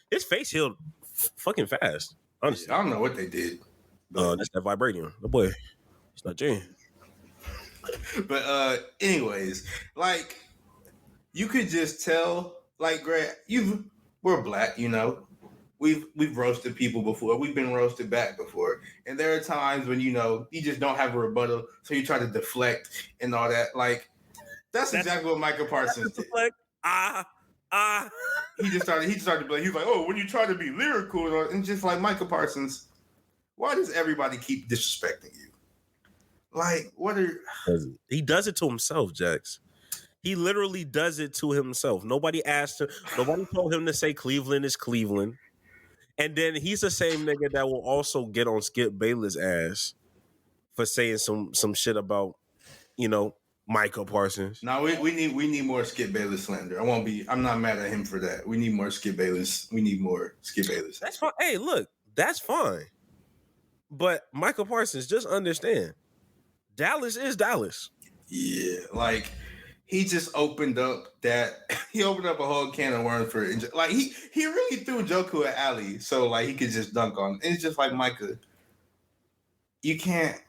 His face healed fucking fast. Honestly, I don't know what they did. that's that vibranium. The boy, it's not Jane. But anyways, like you could just tell, like Greg, we're black, you know. We've roasted people before. We've been roasted back before. And there are times when, you know, you just don't have a rebuttal, so you try to deflect and all that. Like, that's exactly what Micah Parsons did. He just started to play. He was like, oh, when you try to be lyrical, and just like Micah Parsons, why does everybody keep disrespecting you? Like, what are... He does it to himself, Jax. He literally does it to himself. Nobody asked him. Nobody told him to say Cleveland is Cleveland. And then he's the same nigga that will also get on Skip Bayless' ass for saying some shit about, you know, Micah Parsons. No, we need more Skip Bayless slander. I'm not mad at him for that. We need more Skip Bayless. We need more Skip Bayless. That's fine. Hey, look, that's fine. But Micah Parsons, just understand, Dallas is Dallas. Yeah, like he just opened up a whole can of worms for like he really threw Njoku at Ali so like he could just dunk on. And it's just like Micah, you can't.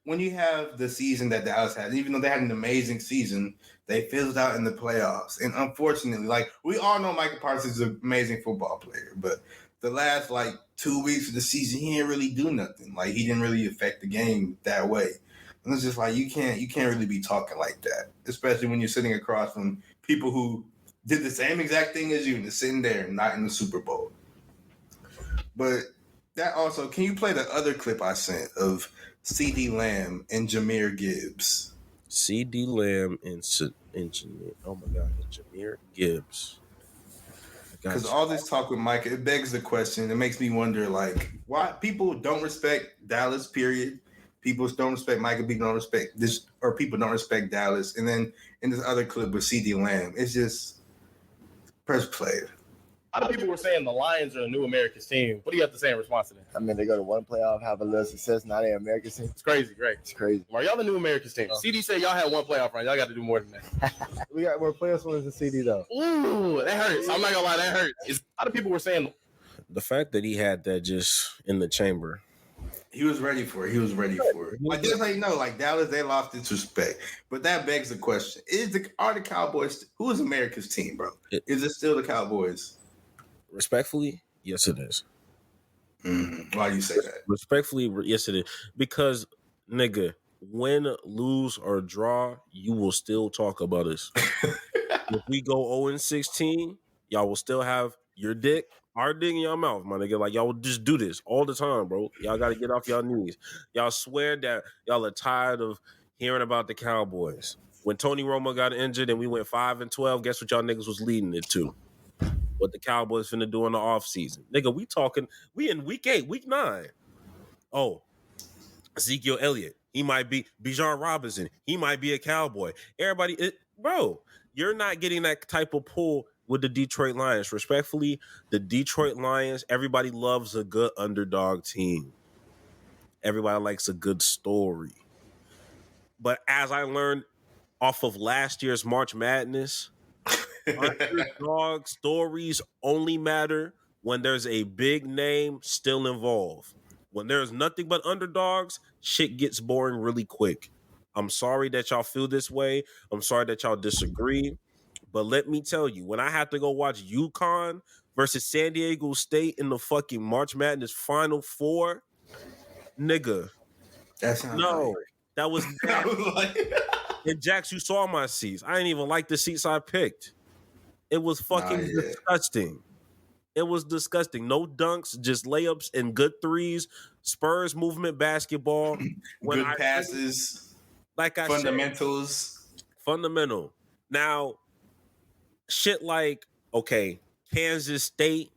When you have the season that Dallas had, even though they had an amazing season, they fizzled out in the playoffs. And unfortunately, like we all know Micah Parsons is an amazing football player, but the last like 2 weeks of the season, he didn't really do nothing. Like he didn't really affect the game that way. And it's just like you can't really be talking like that, especially when you're sitting across from people who did the same exact thing as you and they're sitting there and not in the Super Bowl. But that also, can you play the other clip I sent of CeeDee Lamb and Jahmyr Gibbs? CeeDee Lamb and Jahmyr Gibbs. I Because Gotcha. all this talk with Micah, it begs the question. It makes me wonder, like, why people don't respect Dallas. Period. People don't respect Micah. People don't respect this, or people don't respect Dallas. And then in this other clip with CD Lamb, it's just press play. A lot of people were saying the Lions are the new America's team. What do you have to say in response to that? I mean, they go to one playoff, have a little success. Now they're America's team. It's crazy, right? It's crazy. Are y'all the new America's team? CD said y'all had one playoff run. Y'all got to do more than that. We got more playoffs wins than CD though. Ooh, that hurts. I'm not gonna lie, that hurts. A lot of people were saying The fact that he had that just in the chamber. He was ready for it. He was ready for it. Like, just like, like Dallas, they lost its respect. But that begs the question: are the Cowboys? Who is America's team, bro? Is it still the Cowboys? Respectfully, yes, it is. Why do you say that? Respectfully, yes, it is. Because, nigga, win, lose, or draw, you will still talk about us. If we go 0-16, y'all will still have our dick in your mouth, my nigga. Like, y'all will just do this all the time, bro. Y'all got to get off y'all knees. Y'all swear that y'all are tired of hearing about the Cowboys. When Tony Romo got injured and we went 5-12, guess what y'all niggas was leading it to? What the Cowboys finna do in the offseason. Nigga, we in week 8, week 9. Oh, Ezekiel Elliott. He might be Bijan Robinson. He might be a Cowboy. Bro, you're not getting that type of pull with the Detroit Lions. Respectfully, the Detroit Lions, everybody loves a good underdog team. Everybody likes a good story. But as I learned off of last year's March Madness, underdog stories only matter when there's a big name still involved. When there's nothing but underdogs, shit gets boring really quick. I'm sorry that y'all feel this way. I'm sorry that y'all disagree. But let me tell you, when I had to go watch UConn versus San Diego State in the fucking March Madness Final Four, nigga. That sounds that was and Jax, you saw my seats. I didn't even like the seats I picked. It was fucking disgusting. It was disgusting. No dunks, just layups and good threes. Spurs movement basketball. Good passes. Like I fundamentals. Fundamental. Now, shit like, okay, Kansas State.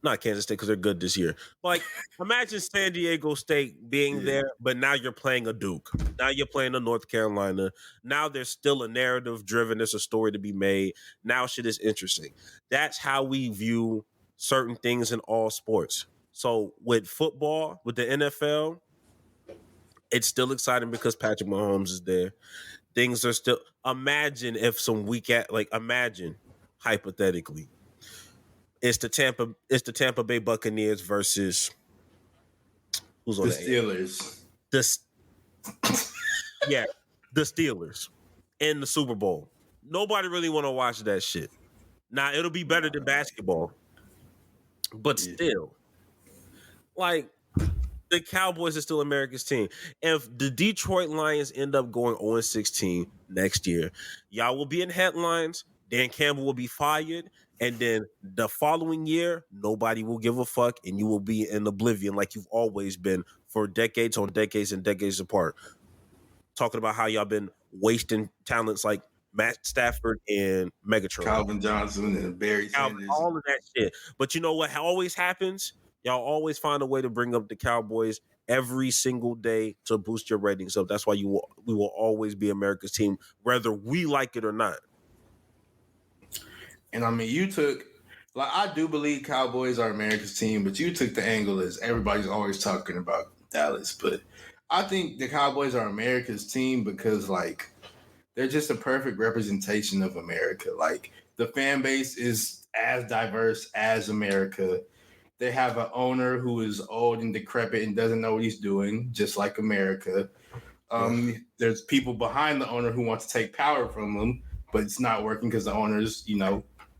Not Kansas State because they're good this year. Like, imagine San Diego State being there, but now you're playing a Duke. Now you're playing a North Carolina. Now there's still a narrative driven. There's a story to be made. Now shit is interesting. That's how we view certain things in all sports. So with football, with the NFL, it's still exciting because Patrick Mahomes is there. Things are still. Imagine if some imagine hypothetically. It's the Tampa Bay Buccaneers versus who's on the Steelers. The Steelers in the Super Bowl. Nobody really want to watch that shit. Now it'll be better than basketball, but still, like the Cowboys are still America's team. If the Detroit Lions end up going 0-16 next year, y'all will be in headlines. Dan Campbell will be fired. And then the following year, nobody will give a fuck, and you will be in oblivion like you've always been for decades on decades and decades apart. Talking about how y'all been wasting talents like Matt Stafford and Megatron. Calvin Johnson and Barry Sanders. All of that shit. But you know what always happens? Y'all always find a way to bring up the Cowboys every single day to boost your ratings up. That's why we will always be America's team, whether we like it or not. And I mean, I do believe Cowboys are America's team, but you took the angle as everybody's always talking about Dallas. But I think the Cowboys are America's team because, like, they're just a perfect representation of America. Like, the fan base is as diverse as America. They have an owner who is old and decrepit and doesn't know what he's doing, just like America. There's people behind the owner who want to take power from him, but it's not working because the owner's,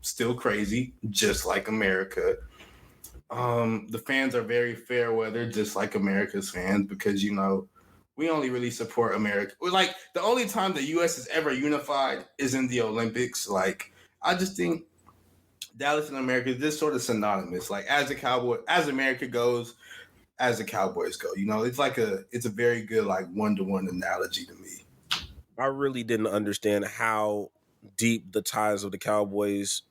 still crazy, just like America. The fans are very fair weather, just like America's fans, because, we only really support America. Like, the only time the U.S. is ever unified is in the Olympics. Like, I just think Dallas and America is just sort of synonymous. Like, as America goes, as the Cowboys go. It's a very good, like, one-to-one analogy to me. I really didn't understand how deep the ties of the Cowboys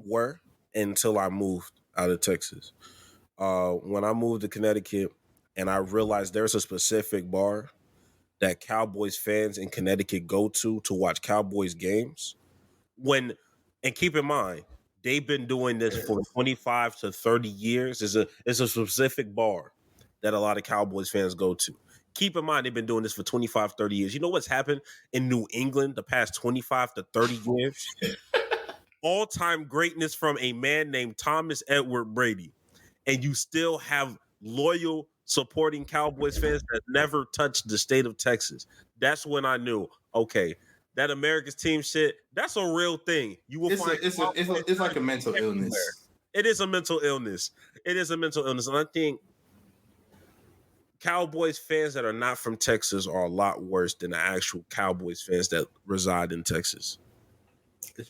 were until I moved out of Texas. When I moved to Connecticut, and I realized there's a specific bar that Cowboys fans in Connecticut go to watch Cowboys games. And keep in mind, they've been doing this for 25 to 30 years. It's a specific bar that a lot of Cowboys fans go to. Keep in mind, they've been doing this for 25, 30 years. You know what's happened in New England the past 25 to 30 years? All-time greatness from a man named Thomas Edward Brady. And you still have loyal, supporting Cowboys fans that never touched the state of Texas. That's when I knew, okay, that America's team shit, that's a real thing. You will find it's like a mental illness. It is a mental illness. It is a mental illness. And I think Cowboys fans that are not from Texas are a lot worse than the actual Cowboys fans that reside in Texas.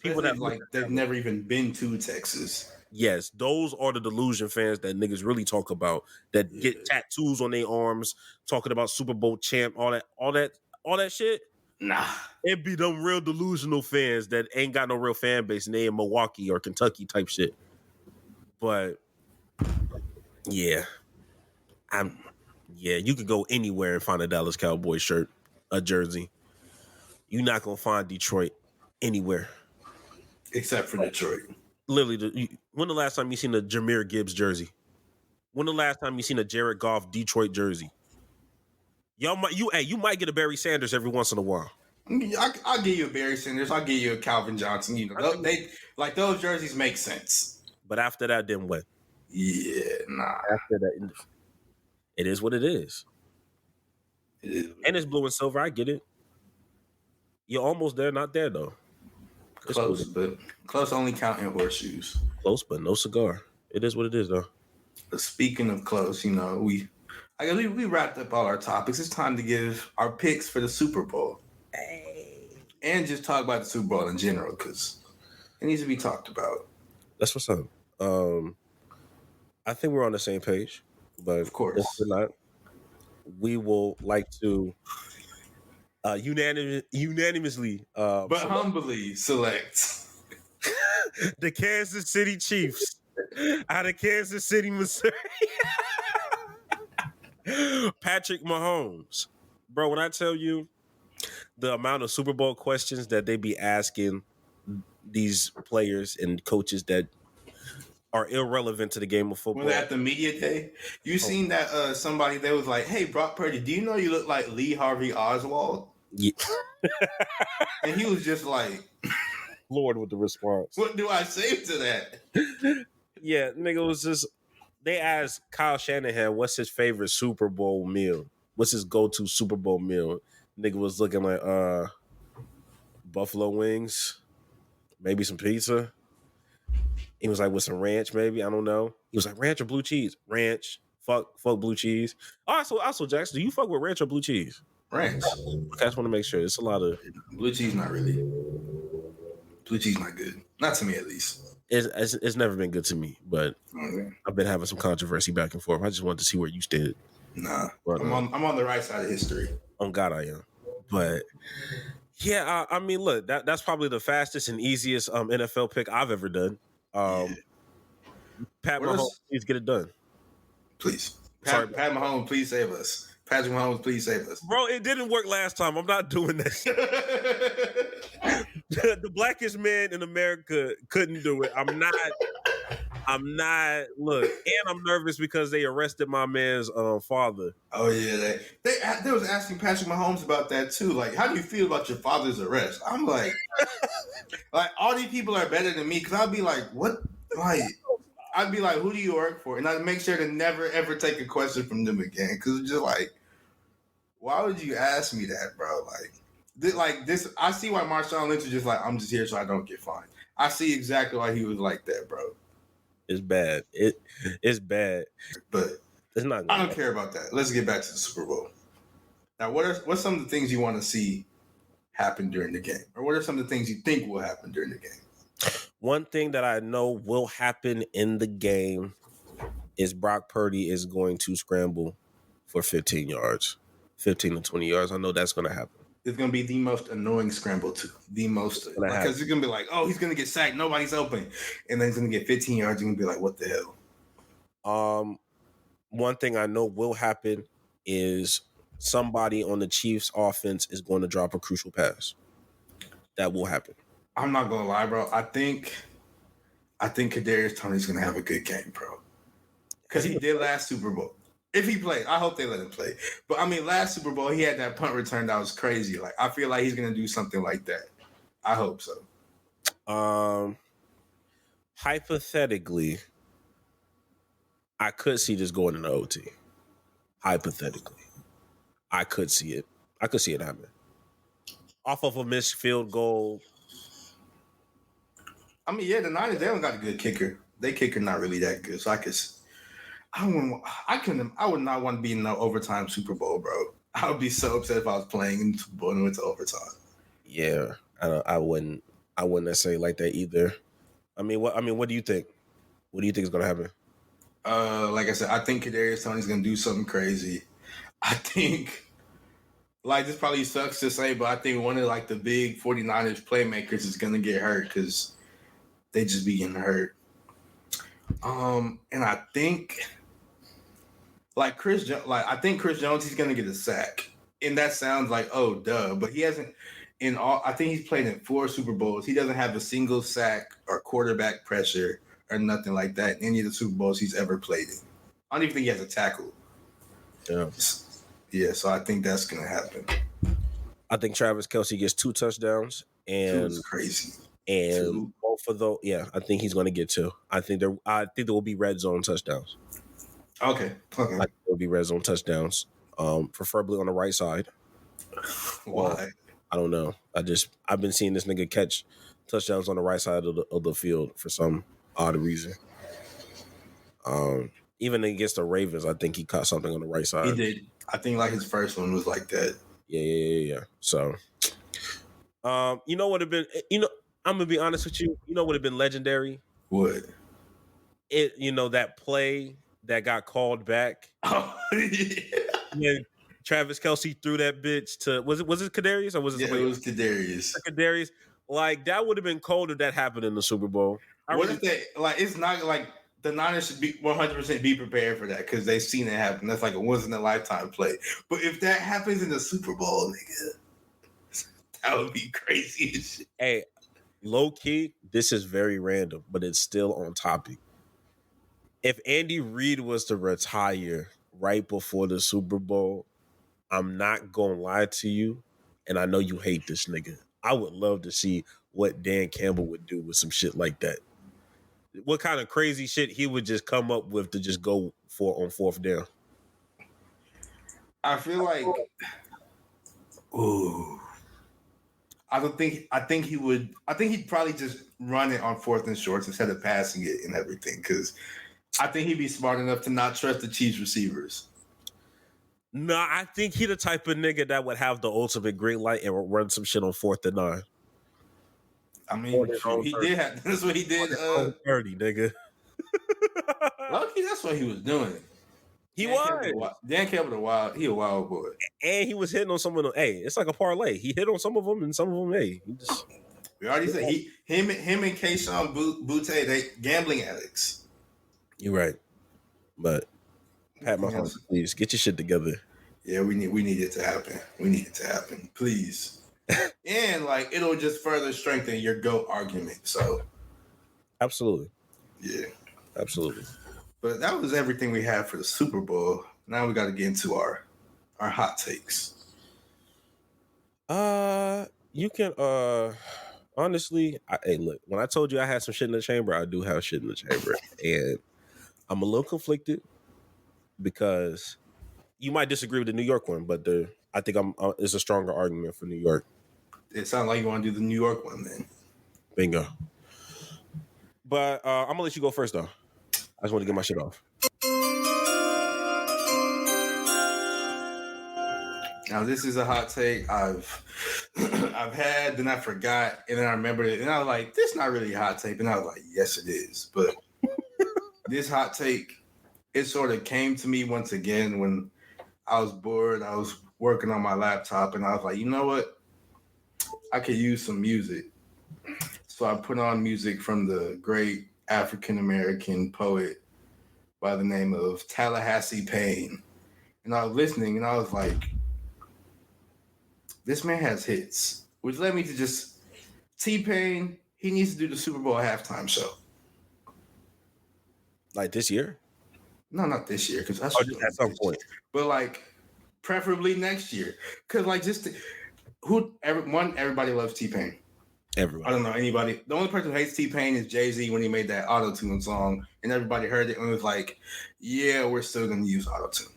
People that they've never even been to Texas. Yes, those are the delusion fans that niggas really talk about, that get tattoos on their arms, talking about Super Bowl champ, all that shit. Nah. It be them real delusional fans that ain't got no real fan base and they in Milwaukee or Kentucky type shit. But yeah. You could go anywhere and find a Dallas Cowboys shirt, a jersey. You're not gonna find Detroit anywhere. Except for Detroit. Literally, when the last time you seen a Jahmyr Gibbs jersey? When the last time you seen a Jared Goff Detroit jersey? You might get a Barry Sanders every once in a while. I'll give you a Barry Sanders. I'll give you a Calvin Johnson. You know, they like those jerseys make sense. But after that, then what? Yeah, nah. After that, it is what it is. And it's blue and silver. I get it. You're almost there, not there though. Close, but close only counting horseshoes. Close, but no cigar. It is what it is, though. But speaking of close, you know, we wrapped up all our topics. It's time to give our picks for the Super Bowl. And just talk about the Super Bowl in general, because it needs to be talked about. That's what's up. I think we're on the same page, but of course, if we're not, we will like to unanimously, but humbly select the Kansas City Chiefs out of Kansas City, Missouri. Patrick Mahomes. Bro, when I tell you the amount of Super Bowl questions that they be asking these players and coaches that are irrelevant to the game of football. When at the media day, you seen that somebody that was like, "Hey, Brock Purdy, do you know you look like Lee Harvey Oswald?" Yeah. And he was just like, Lord with the response. What do I say to that? Yeah, nigga, was just, they asked Kyle Shanahan what's his favorite Super Bowl meal. What's his go-to Super Bowl meal? Nigga was looking like buffalo wings, maybe some pizza. He was like with some ranch, maybe. I don't know. He was like ranch or blue cheese? Ranch. Fuck blue cheese. Also, Jackson, do you fuck with ranch or blue cheese? Ranch. Okay, I just want to make sure. It's a lot of blue cheese. Not really. Blue cheese not good. Not to me, at least. It's never been good to me, but I've been having some controversy back and forth. I just wanted to see where you stood. Nah, but, I'm on the right side of history. On God, I am. But yeah, I mean, look, that's probably the fastest and easiest NFL pick I've ever done. Pat Mahomes, please get it done. Please, Pat Mahomes, please save us. Patrick Mahomes, please save us. Bro, it didn't work last time. I'm not doing this. The blackest man in America couldn't do it. I'm not. Look, and I'm nervous because they arrested my man's father. Oh yeah, they was asking Patrick Mahomes about that too. Like, how do you feel about your father's arrest? I'm like, all these people are better than me, because I'd be like, what? Like, I'd be like, who do you work for? And I'd make sure to never ever take a question from them again, because it's just like, why would you ask me that, bro? Like this, I see why Marshawn Lynch is just like, I'm just here so I don't get fined. I see exactly why he was like that, bro. It's bad. It's bad, but it's not. I don't care about that. Let's get back to the Super Bowl. Now, what's some of the things you want to see happen during the game, or what are some of the things you think will happen during the game? One thing that I know will happen in the game is Brock Purdy is going to scramble for 15 yards, 15 to 20 yards. I know that's going to happen. is going to be the most annoying scramble too. The most, because it's going to be like, oh, he's going to get sacked. Nobody's open. And then he's going to get 15 yards. You're going to be like, what the hell? One thing I know will happen is somebody on the Chiefs offense is going to drop a crucial pass. That will happen. I'm not going to lie, bro. I think Kadarius Toney's going to have a good game, bro. Because he did last Super Bowl. If he plays, I hope they let him play. But I mean, last Super Bowl, he had that punt return that was crazy. Like, I feel like he's going to do something like that. I hope so. Hypothetically, I could see this going into OT. Hypothetically, I could see it. I could see it happen. Off of a missed field goal. I mean, yeah, the Niners, they don't got a good kicker. Their kicker not really that good. So I would not want to be in the overtime Super Bowl, bro. I would be so upset if I was playing in the Super Bowl and it went to overtime. Yeah, I wouldn't necessarily like that either. What do you think? What do you think is going to happen? Like I said, I think Kadarius Toney's going to do something crazy. I think, like, this probably sucks to say, but I think one of, like, the big 49ers playmakers is going to get hurt because they just be getting hurt. And I think, I think Chris Jones, he's going to get a sack. And that sounds like, oh, duh. But he hasn't, I think he's played in 4 Super Bowls. He doesn't have a single sack or quarterback pressure or nothing like that in any of the Super Bowls he's ever played in. I don't even think he has a tackle. Yeah. Yeah, so I think that's going to happen. I think Travis Kelce gets 2 touchdowns. And 2 is crazy. And 2? both of those, yeah, I think he's going to get 2. I think there will be red zone touchdowns. Okay. I think there will be red zone touchdowns, preferably on the right side. Why? I don't know. I've been seeing this nigga catch touchdowns on the right side of the field for some odd reason. Even against the Ravens, I think he caught something on the right side. He did. I think like his first one was like that. Yeah. So, you know what have been? I'm gonna be honest with you. You know what have been legendary? What? That play that got called back. Oh, yeah. When Travis Kelce threw that bitch to was it Kadarius or was it? Yeah, it was Kadarius. Kadarius, like that would have been cold if that happened in the Super Bowl. If they it's not like the Niners should be 100% be prepared for that because they've seen it happen. That's like a once in a lifetime play. But if that happens in the Super Bowl, nigga, that would be crazy as shit. Hey, low key, this is very random, but it's still on topic. If Andy Reid was to retire right before the Super Bowl, I'm not gonna lie to you, and I know you hate this nigga. I would love to see what Dan Campbell would do with some shit like that. What kind of crazy shit he would just come up with to just go for on 4th down. I feel like, I think he'd probably just run it on 4th and shorts instead of passing it and everything because I think he'd be smart enough to not trust the Chiefs receivers. No, I think he the type of nigga that would have the ultimate green light and run some shit on 4th and 9. I mean, he did have. That's what he did. 30, nigga. Lucky, that's what he was doing. Dan Campbell, he a wild boy, and he was hitting on some of them. Hey, it's like a parlay. He hit on some of them, and some of them, hey, we already said him and Keyshawn Butte, they gambling addicts. You're right, but Pat Mahomes, please get your shit together. Yeah, we need it to happen. We need it to happen, please. And like it'll just further strengthen your GOAT argument. So, absolutely, yeah, absolutely. But that was everything we had for the Super Bowl. Now we got to get into our hot takes. You can honestly, hey, look. When I told you I had some shit in the chamber, I do have shit in the chamber, and I'm a little conflicted because you might disagree with the New York one, but I think it's a stronger argument for New York. It sounds like you want to do the New York one then. Bingo. But I'm gonna let you go first though. I just want to get my shit off. Now this is a hot take I've had, then I forgot, and then I remembered it, and I was like, "This is not really a hot take," and I was like, "Yes, it is." But this hot take, it sort of came to me once again when I was bored. I was working on my laptop, and I was like, you know what? I could use some music. So I put on music from the great African American poet by the name of Tallahassee Payne. And I was listening, and I was like, this man has hits, which led me to just T-Pain. He needs to do the Super Bowl halftime show. Like this year? No, not this year, because that's just at some point. But like, preferably next year, because like everybody loves T-Pain. Everybody. I don't know anybody. The only person who hates T-Pain is Jay-Z when he made that auto-tune song, and everybody heard it and was like, "Yeah, we're still gonna use auto-tune."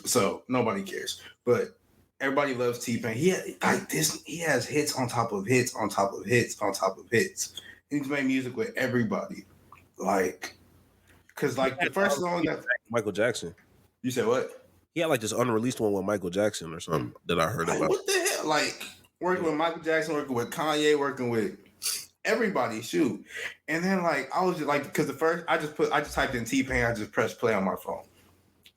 So nobody cares, but everybody loves T-Pain. He has hits on top of hits on top of hits on top of hits. He needs to make music with everybody, like, because like the first song that Michael Jackson. You said what? He had like this unreleased one with Michael Jackson or something that I heard about. What the hell? Like working with Michael Jackson, working with Kanye, working with everybody. Shoot, and then like I was just like, because the first I just typed in T-Pain, I just pressed play on my phone.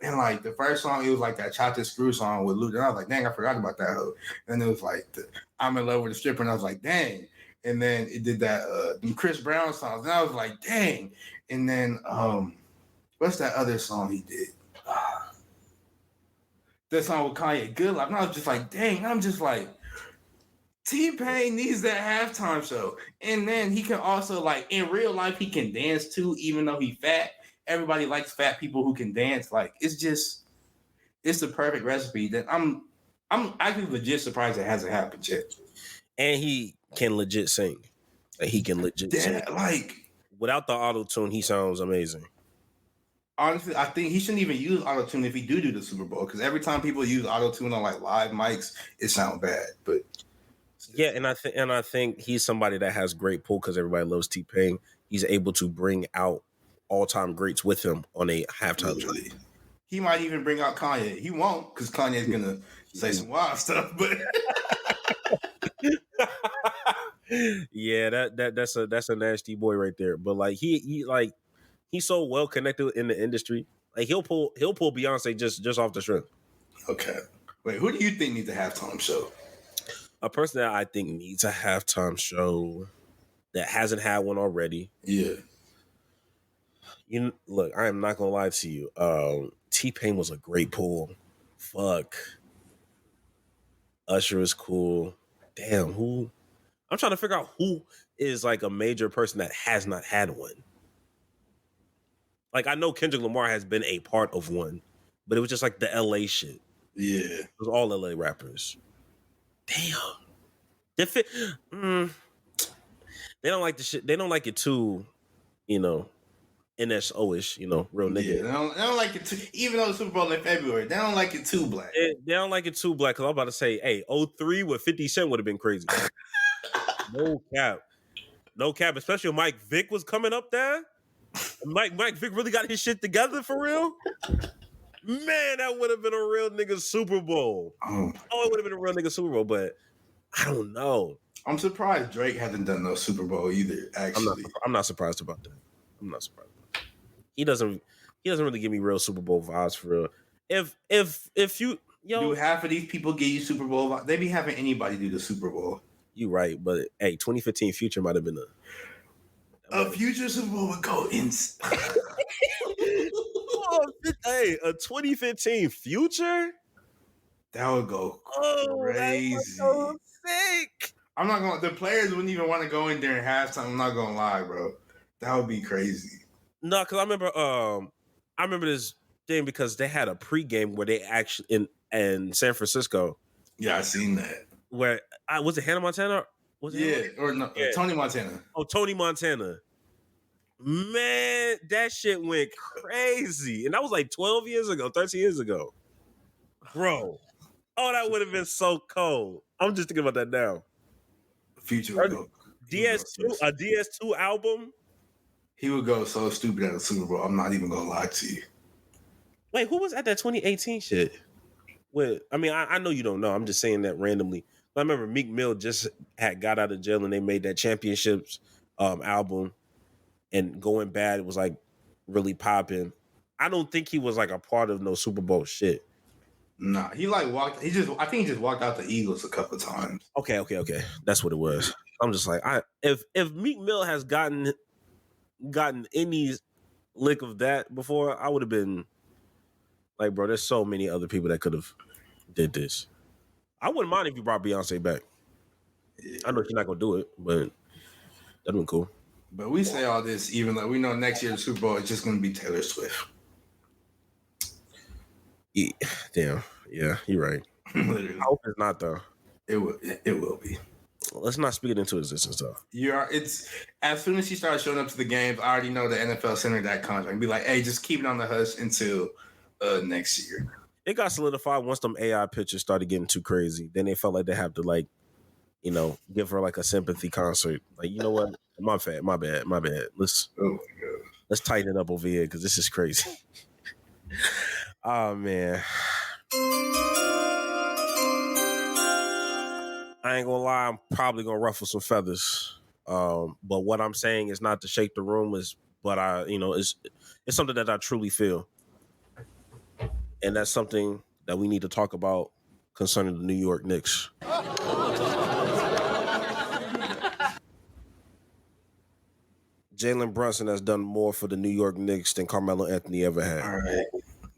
And like the first song, it was like that Chopped and Screw song with Luda. And I was like, dang, I forgot about that hoe. And it was like I'm in love with the stripper, and I was like, dang. And then it did that Chris Brown songs, and I was like, dang. And then what's that other song he did? That song with Kanye, Good Life. And I was just like, dang. I'm just like, T-Pain needs that halftime show. And then he can also, like, in real life, he can dance too, even though he's fat. Everybody likes fat people who can dance. Like, it's the perfect recipe that I'm actually legit surprised it hasn't happened yet. And he can legit sing. Like, he can legit sing. Like, without the auto-tune, he sounds amazing. Honestly, I think he shouldn't even use auto-tune if he do the Super Bowl, because every time people use auto-tune on like live mics, it sounds bad. But yeah, and I think he's somebody that has great pull because everybody loves T-Pain. He's able to bring out all-time greats with him on a halftime show. He might even bring out Kanye. He won't, because Kanye's gonna say some wild stuff. But yeah, that's a nasty boy right there. But like he's so well connected in the industry. Like he'll pull Beyonce just off the strength. Okay. Wait, who do you think needs a halftime show? A person that I think needs a halftime show that hasn't had one already. Yeah. Look, I am not gonna lie to you. T-Pain was a great pull. Fuck. Usher is cool. Damn, who? I'm trying to figure out who is like a major person that has not had one. Like I know Kendrick Lamar has been a part of one, but it was just like the LA shit. Yeah. It was all LA rappers. Damn. They don't like the shit. They don't like it too, NSO-ish, real nigga. Yeah, they don't like it too, even though the Super Bowl in February, they don't like it too black. They don't like it too black, because I'm about to say, hey, 03 with 50 Cent would have been crazy. No cap, especially when Mike Vick was coming up there. Mike Vick really got his shit together for real. Man, that would have been a real nigga Super Bowl. It would have been a real nigga Super Bowl, but I don't know. I'm surprised Drake hasn't done no Super Bowl either, actually. I'm not surprised about that. I'm not surprised. He doesn't really give me real Super Bowl vibes for real. If you do half of these people give you Super Bowl vibes? They be having anybody do the Super Bowl. You right, but hey, 2015 Future might have been a Future Super Bowl would go insane. Hey, a 2015 Future? That would go crazy. That would go sick. I'm not gonna. The players wouldn't even want to go in during halftime. I'm not gonna lie, bro. That would be crazy. No, because I remember this thing because they had a pregame where they actually in San Francisco. Yeah, I seen that. Where was it Hannah Montana? Tony Montana. Oh, Tony Montana. Man, that shit went crazy. And that was like 12 years ago, 13 years ago. Bro. Oh, that would have been so cold. I'm just thinking about that now. Future would go. A DS2 album? He would go so stupid at the Super Bowl. I'm not even gonna lie to you. Wait, who was at that 2018 shit? I know you don't know. I'm just saying that randomly. I remember Meek Mill just got out of jail and they made that Championships album, and Going Bad was like really popping. I don't think he was like a part of no Super Bowl shit. Nah, he like walked. I think he just walked out the Eagles a couple of times. Okay. That's what it was. I'm just like, if Meek Mill has gotten any lick of that before, I would have been like, bro, there's so many other people that could have did this. I wouldn't mind if you brought Beyonce back. I know she's not gonna do it, but that'd be cool. But we say all this, even though we know next year's Super Bowl is just going to be Taylor Swift. Yeah, damn. Yeah, you're right. Literally. I hope it's not though. It will be. Let's not speak it into existence though. It's as soon as she starts showing up to the games, I already know the NFL centered that contract and be like, hey, just keep it on the hush until next year. It got solidified once them AI pictures started getting too crazy. Then they felt like they have to like, give her like a sympathy concert. Like, you know what? My bad. Let's tighten it up over here because this is crazy. Oh man. I ain't gonna lie, I'm probably gonna ruffle some feathers. But what I'm saying is not to shake the room, but it's something that I truly feel. And that's something that we need to talk about concerning the New York Knicks. Jalen Brunson has done more for the New York Knicks than Carmelo Anthony ever had. All right.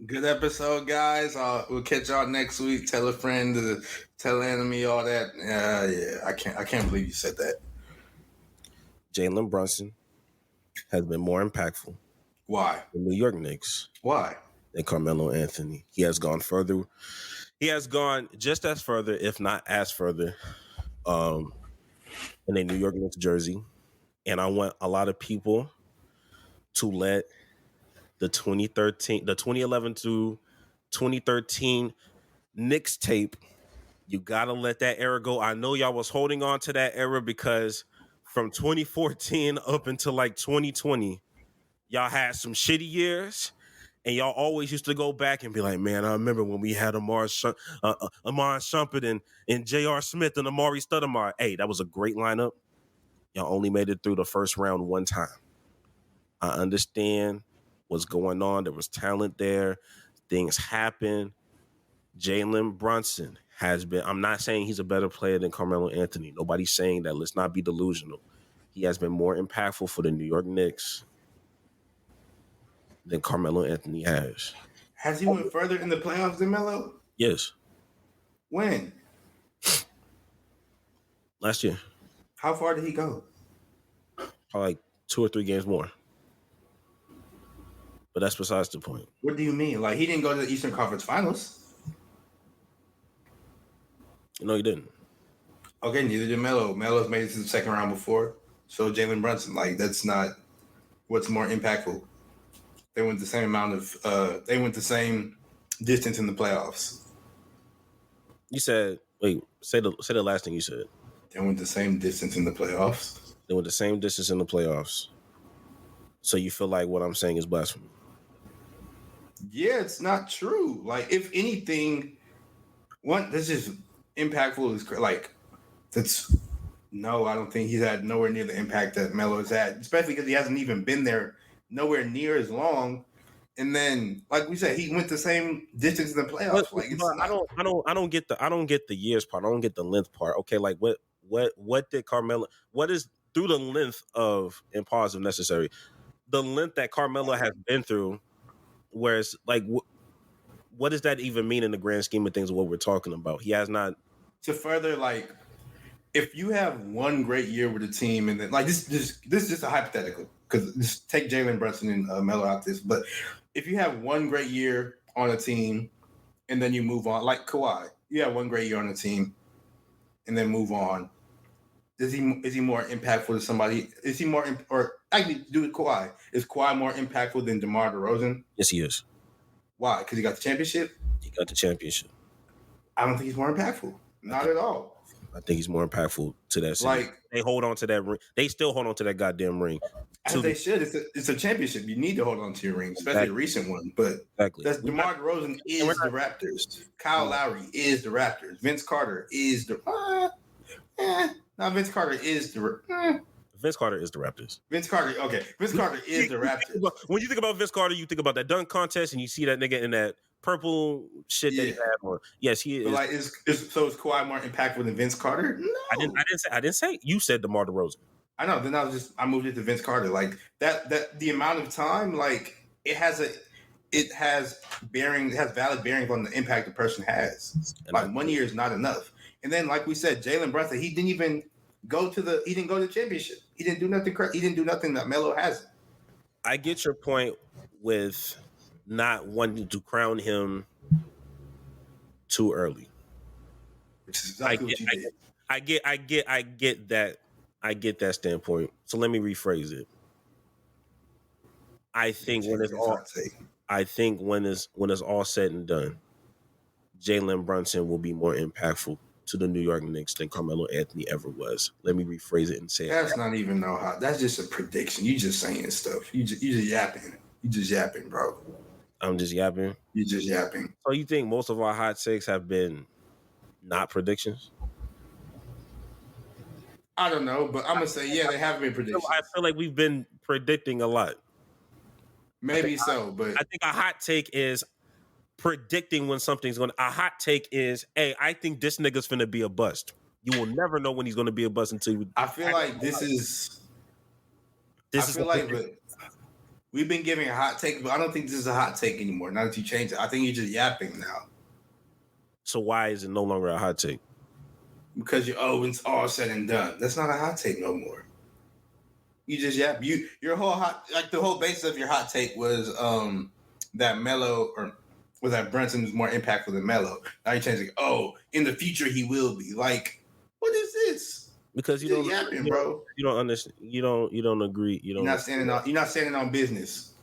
Good episode, guys. We'll catch y'all next week. Tell a friend, tell an enemy, all that. Yeah, I can't believe you said that. Jalen Brunson has been more impactful. Why? The New York Knicks. Why? Than Carmelo Anthony. He has gone further. He has gone just as further, if not as further, in a New York Knicks jersey. And I want a lot of people to let the 2011 to 2013 Knicks tape. You gotta let that era go. I know y'all was holding on to that era because from 2014 up until like 2020, y'all had some shitty years. And y'all always used to go back and be like, man, I remember when we had Amari Shumpert and J.R. Smith and Amari Stoudemire. Hey, that was a great lineup. Y'all only made it through the first round one time. I understand what's going on. There was talent there. Things happen. Jalen Brunson has been, I'm not saying he's a better player than Carmelo Anthony. Nobody's saying that. Let's not be delusional. He has been more impactful for the New York Knicks than Carmelo Anthony has. Has he went further in the playoffs than Melo? Yes. When? Last year. How far did he go? Probably like 2 or 3 games more. But that's besides the point. What do you mean? Like, he didn't go to the Eastern Conference Finals? No, he didn't. Okay, neither did Melo. Melo's made it to the second round before. So Jalen Brunson, like, that's not what's more impactful. They went the same amount of they went the same distance in the playoffs. You said, wait, say the last thing you said. They went the same distance in the playoffs. They went the same distance in the playoffs. So you feel like what I'm saying is blasphemy? Yeah, it's not true. Like, if anything, one that's just impactful is like that's no, I don't think he's had nowhere near the impact that Melo has had, especially because he hasn't even been there nowhere near as long. And then, like we said, he went the same distance in the playoffs. But I don't get the years part. I don't get the length part. Okay, like what did Carmelo? What is through the length of and pause if necessary? The length that Carmelo has been through, whereas like what does that even mean in the grand scheme of things of what we're talking about? He has not. To further, like, if you have one great year with a team, and then like this is just a hypothetical, because just take Jalen Brunson and Melo out this, but if you have one great year on a team and then you move on, like Kawhi, you have one great year on a team and then move on. Is he more impactful to somebody? Is he more or actually do with Kawhi? Is Kawhi more impactful than DeMar DeRozan? Yes, he is. Why? Because he got the championship? He got the championship. I don't think he's more impactful. Not at all. I think he's more impactful to that. Like, they hold on to that ring. They still hold on to that goddamn ring. As they should. It's a championship. You need to hold on to your ring, especially a recent one. But that's DeMar DeRozan is the Raptors. Kyle Lowry is the Raptors. Vince Carter is the. Vince Carter is the. Vince Carter is the Raptors. Vince Carter, okay. Vince Carter is the Raptors. When you think about Vince Carter, you think about that dunk contest, and you see that nigga in that purple shit that he Yeah. had on. Yes, he is. But like, is Kawhi more impactful than Vince Carter? No, I didn't say. You said DeMar DeRozan. I know. Then I moved it to Vince Carter. Like that the amount of time, like it has valid bearing on the impact the person has. And like 1 year is not enough. And then, like we said, Jalen Brunson, he didn't go to the championship. He didn't do nothing. He didn't do nothing that Melo hasn't. I get your point with not wanting to crown him too early. Which is exactly what you did. I get that. I get that standpoint. So let me rephrase it. I think when it's all said and done, Jalen Brunson will be more impactful to the New York Knicks than Carmelo Anthony ever was. Let me rephrase it and say that's not even that's just a prediction. You just saying stuff. You just yapping. You just yapping, bro. I'm just yapping. You just yapping. So you think most of our hot takes have been not predictions? I don't know, but I'm gonna say they have been predictions. I feel like we've been predicting a lot. Maybe so, but I think a hot take is predicting when something's going. A hot take is, hey, I think this nigga's finna be a bust. You will never know when he's going to be a bust until you. I feel like we've been giving a hot take, but I don't think this is a hot take anymore. Now that you change it, I think you're just yapping now. So why is it no longer a hot take? Because it's all said and done. That's not a hot take no more. You just yap. Your whole the whole basis of your hot take was that Melo was that Brunson was more impactful than Melo. Now you're changing. In the future he will be. Like, what is this? Because you don't understand. You don't agree. You're not standing on business.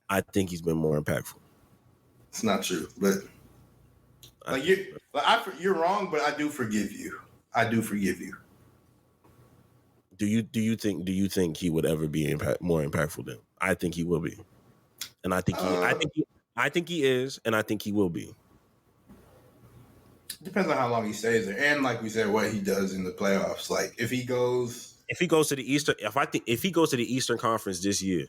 I think he's been more impactful. It's not true, but you're wrong. But I do forgive you. Do you think he would ever be more impactful than? I think he will be, and I think he is, and I think he will be. Depends on how long he stays there, and like we said, what he does in the playoffs. Like if he goes to the Eastern, if he goes to the Eastern Conference this year,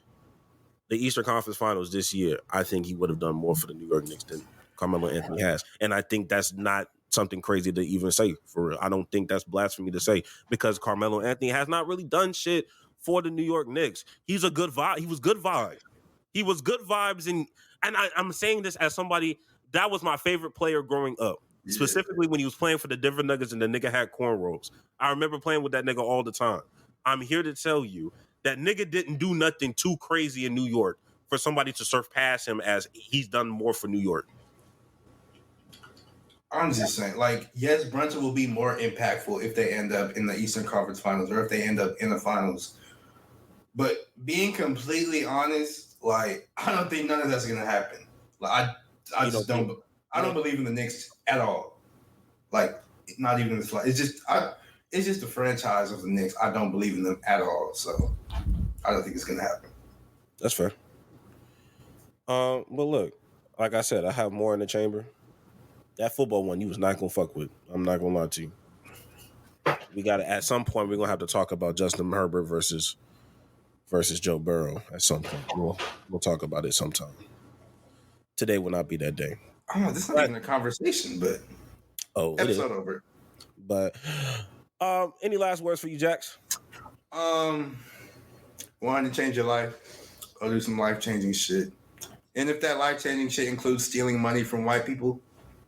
the Eastern Conference Finals this year, I think he would have done more for the New York Knicks than Carmelo Anthony has, and I think that's not something crazy to even say. For real, I don't think that's blasphemy to say because Carmelo Anthony has not really done shit for the New York Knicks. He's a good vibe. He was good vibes. He was good vibes, and I'm saying this as somebody that was my favorite player growing up. Yeah. Specifically when he was playing for the Denver Nuggets and the nigga had cornrows. I remember playing with that nigga all the time. I'm here to tell you that nigga didn't do nothing too crazy in New York for somebody to surpass him as he's done more for New York. I'm just saying, like, yes, Brunson will be more impactful if they end up in the Eastern Conference Finals or if they end up in the finals. But being completely honest, like, I don't think none of that's gonna happen. Like, I don't believe in the Knicks at all. Like, not even the slight. It's just the franchise of the Knicks. I don't believe in them at all. So I don't think it's gonna happen. That's fair. But look, like I said, I have more in the chamber. That football one, you was not gonna fuck with. I'm not gonna lie to you. We gotta at some point we're gonna have to talk about Justin Herbert versus Joe Burrow at some point. We'll talk about it sometime. Today will not be that day. I don't know, this is not even a conversation, but episode over. But any last words for you, Jax? Wanting to change your life, go do some life-changing shit. And if that life-changing shit includes stealing money from white people,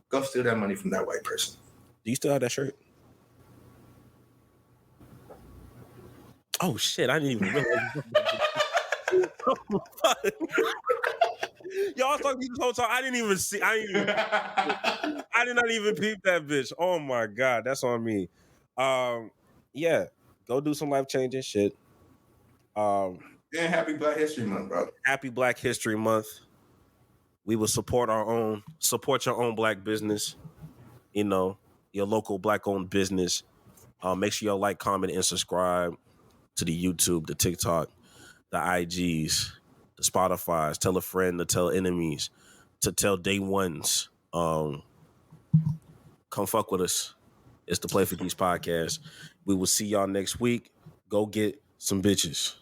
go steal that money from that white person. Do you still have that shirt? Oh shit! I didn't even realize. Y'all was talking this whole time. I didn't even see. I did not even peep that bitch. Oh my god, that's on me. Yeah, go do some life changing shit. Yeah, happy Black History Month, bro. Happy Black History Month. We will support your own black business. You know, your local black owned business. Make sure y'all like, comment, and subscribe to the YouTube, the TikTok, the IGs, the Spotifys. Tell a friend to tell enemies, to tell day ones. Come fuck with us. It's the Play for Keys podcast. We will see y'all next week. Go get some bitches.